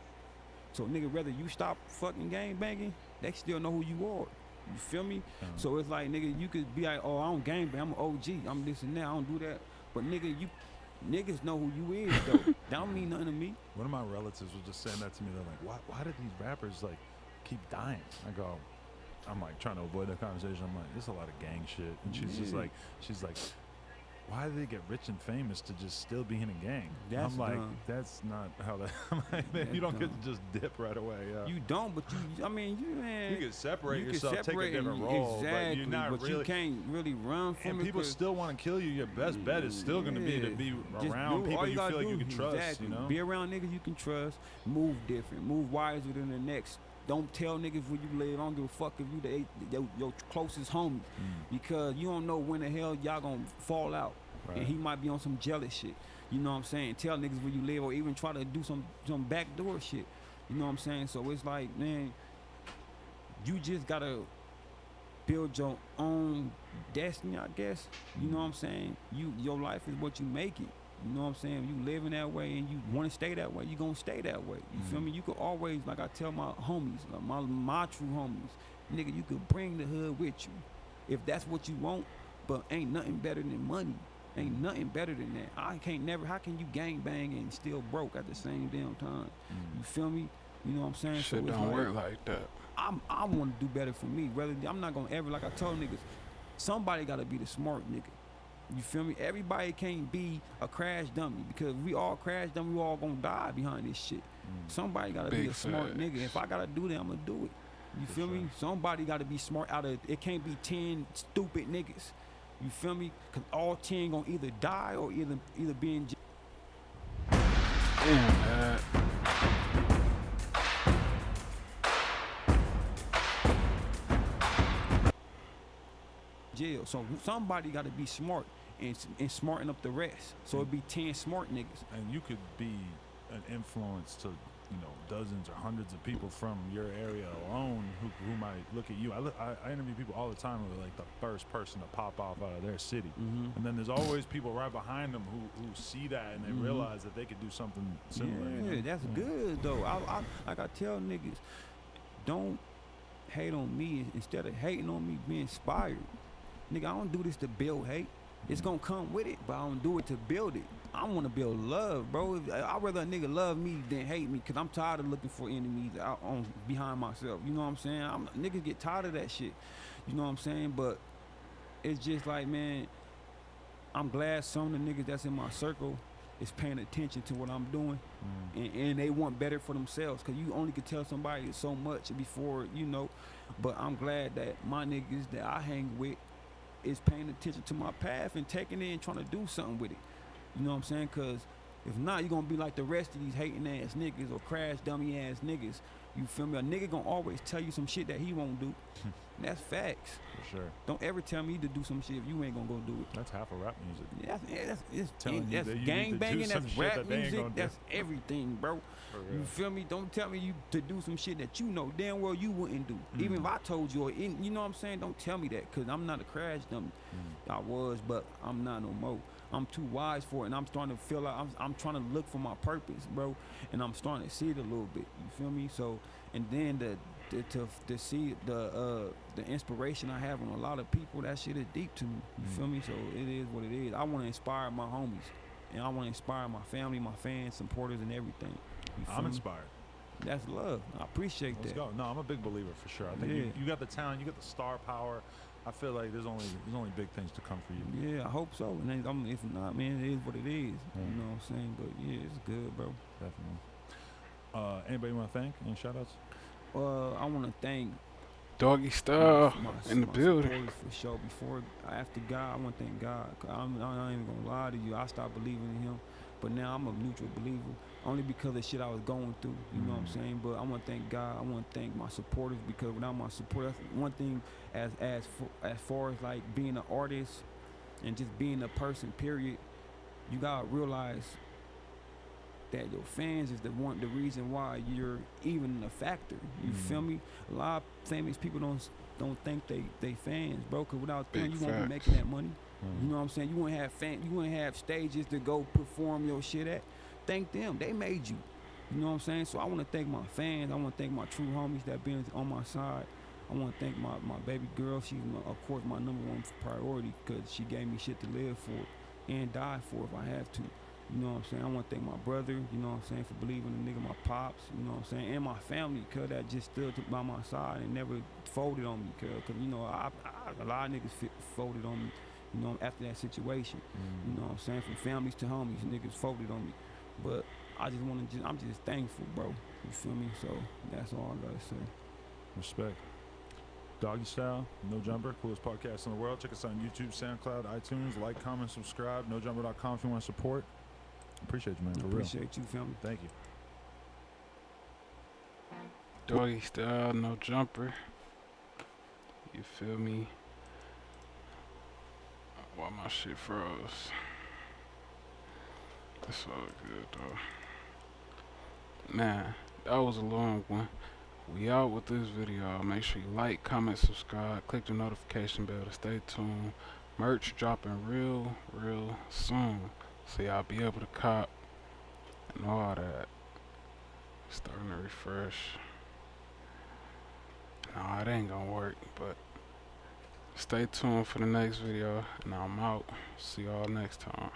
[SPEAKER 4] So nigga, whether you stop fucking gang banging, they still know who you are. You feel me? So it's like nigga, you could be like, oh, I don't gang bang, I'm an OG, I'm this and that, I don't do that. But nigga, niggas know who you is though. That don't mean nothing to me.
[SPEAKER 3] One of my relatives was just saying that to me. They're like, why do these rappers like keep dying? I'm like trying to avoid that conversation. I'm like, there's a lot of gang shit. And she's like, why do they get rich and famous to just still be in a gang?
[SPEAKER 4] That's
[SPEAKER 3] I'm like,
[SPEAKER 4] dumb.
[SPEAKER 3] that's not how that. I'm like, man, you don't get to just dip right away. Yeah.
[SPEAKER 4] You don't, but I mean, man.
[SPEAKER 3] You can separate
[SPEAKER 4] you
[SPEAKER 3] yourself,
[SPEAKER 4] can separate
[SPEAKER 3] take a different role,
[SPEAKER 4] exactly,
[SPEAKER 3] but you're not
[SPEAKER 4] but
[SPEAKER 3] really.
[SPEAKER 4] you can't really run from
[SPEAKER 3] And
[SPEAKER 4] it.
[SPEAKER 3] people still want to kill you. Your best bet is still going to be to be
[SPEAKER 4] Just
[SPEAKER 3] around
[SPEAKER 4] all
[SPEAKER 3] people you
[SPEAKER 4] gotta
[SPEAKER 3] feel like you
[SPEAKER 4] do,
[SPEAKER 3] can trust.
[SPEAKER 4] exactly.
[SPEAKER 3] You know,
[SPEAKER 4] Be around niggas you can trust. Move different. Move wiser than the next. Don't tell niggas where you live. I don't give a fuck if you your closest homie, because you don't know when the hell y'all gonna fall out.
[SPEAKER 3] Right.
[SPEAKER 4] And he might be on some jealous shit. You know what I'm saying? Tell niggas where you live, or even try to do some backdoor shit. You know what I'm saying? So it's like, man, you just gotta build your own destiny, I guess. You know what I'm saying? Your life is what you make it. You know what I'm saying? You living that way and you want to stay that way, you gonna stay that way. You feel me? You could always, like I tell my homies, like my true homies, nigga, you could bring the hood with you if that's what you want. But ain't nothing better than money. Ain't nothing better than that. How can you gang bang and still broke at the same damn time? You feel me? You know what I'm saying?
[SPEAKER 1] Shit
[SPEAKER 4] so
[SPEAKER 1] don't work like that.
[SPEAKER 4] I want to do better for me. I'm not gonna ever, like I told niggas, somebody gotta be the smart nigga. You feel me? Everybody can't be a crash dummy, because we all crash dummy, we all gonna die behind this shit. Somebody gotta be a smart nigga. If I gotta do that, I'm gonna do it. You feel me? Somebody gotta be smart it can't be 10 stupid niggas. You feel me? Cause all 10 gonna either die or either be in jail.
[SPEAKER 1] Damn, man.
[SPEAKER 4] So somebody got to be smart and smarten up the rest. So it'd be 10 smart niggas.
[SPEAKER 3] and you could be an influence to dozens or hundreds of people from your area alone who might look at you. I interview people all the time who are like the first person to pop off out of their city, and then there's always people right behind them who see that and they realize that they could do something similar.
[SPEAKER 4] Yeah, that's good though. I like I tell niggas, don't hate on me. Instead of hating on me, be inspired. Nigga, I don't do this to build hate. It's gonna come with it, but I don't do it to build it. I want to build love, bro. I'd rather a nigga love me than hate me, because I'm tired of looking for enemies out behind myself. You know what I'm saying? Niggas get tired of that shit. You know what I'm saying? But it's just like, man, I'm glad some of the niggas that's in my circle is paying attention to what I'm doing, and they want better for themselves, because you only can tell somebody so much before, but I'm glad that my niggas that I hang with is paying attention to my path and taking it and trying to do something with it. You know what I'm saying? Because if not, you're going to be like the rest of these hating ass niggas or crash dummy ass niggas. You feel me? A nigga going to always tell you some shit that he won't do. That's facts.
[SPEAKER 3] For sure.
[SPEAKER 4] Don't ever tell me to do some shit if you ain't going to go do it.
[SPEAKER 3] That's half of rap music.
[SPEAKER 4] That's gang banging, that's rap music, that's everything, bro. You feel me? Don't tell me to do some shit that you know damn well you wouldn't do. Even if I told you, you know what I'm saying? Don't tell me that, because I'm not a crash dummy. I was, but I'm not no more. I'm too wise for it, and I'm starting to feel like I'm trying to look for my purpose, bro, and I'm starting to see it a little bit. You feel me? So, and then to see the inspiration I have on a lot of people, that shit is deep to me. You feel me? So it is what it is. I want to inspire my homies, and I want to inspire my family, my fans, supporters, and everything.
[SPEAKER 3] I'm inspired.
[SPEAKER 4] That's love. I appreciate that.
[SPEAKER 3] Let's go. No, I'm a big believer for sure. I think you got the talent, you got the star power. I feel like there's only big things to come for you.
[SPEAKER 4] Yeah, I hope so. And then, if not, man, it is what it is. You know what I'm saying? But yeah, it's good, bro.
[SPEAKER 3] Definitely. Anybody want to thank? Any shout outs?
[SPEAKER 4] I want to thank
[SPEAKER 1] Doggy Style in the building.
[SPEAKER 4] For sure. After God, I want to thank God. I'm not even going to lie to you. I stopped believing in him. But now I'm a neutral believer, only because of the shit I was going through. You know what I'm saying? But I want to thank God. I want to thank my supporters, because without my support, that's one thing. As far as like being an artist and just being a person, period, you gotta realize that your fans is the reason why you're even a factor. You feel me? A lot of famous people don't think they fans, bro. Cause without them, you won't be making that money. You know what I'm saying? You wouldn't have you wouldn't have stages to go perform your shit at. Thank them. They made you. You know what I'm saying? So I want to thank my fans. I want to thank my true homies that been on my side. I want to thank my baby girl. She's, of course, my number one priority, because she gave me shit to live for and die for if I have to. You know what I'm saying? I want to thank my brother, you know what I'm saying, for believing the nigga, my pops, you know what I'm saying, and my family, cuz that just stood by my side and never folded on me, cuz, you know, a lot of niggas folded on me, you know, after that situation. You know what I'm saying? From families to homies, niggas folded on me. But I just want to, I'm just thankful, bro. You feel me? So that's all I gotta say.
[SPEAKER 3] Respect. Doggy Style, No Jumper, coolest podcast in the world. Check us out on YouTube, SoundCloud, iTunes. Like, comment, subscribe. NoJumper.com if you want to support. Appreciate you, man. For real.
[SPEAKER 4] Appreciate you, family.
[SPEAKER 3] Thank you.
[SPEAKER 1] Doggy Style, No Jumper. You feel me? Why my shit froze? It's all good though. Man, that was a long one. We out with this video. Make sure you like, comment, subscribe, click the notification bell to stay tuned. Merch dropping real soon. So y'all be able to cop and all that. Starting to refresh. No, it ain't gonna work, but stay tuned for the next video. And I'm out. See y'all next time.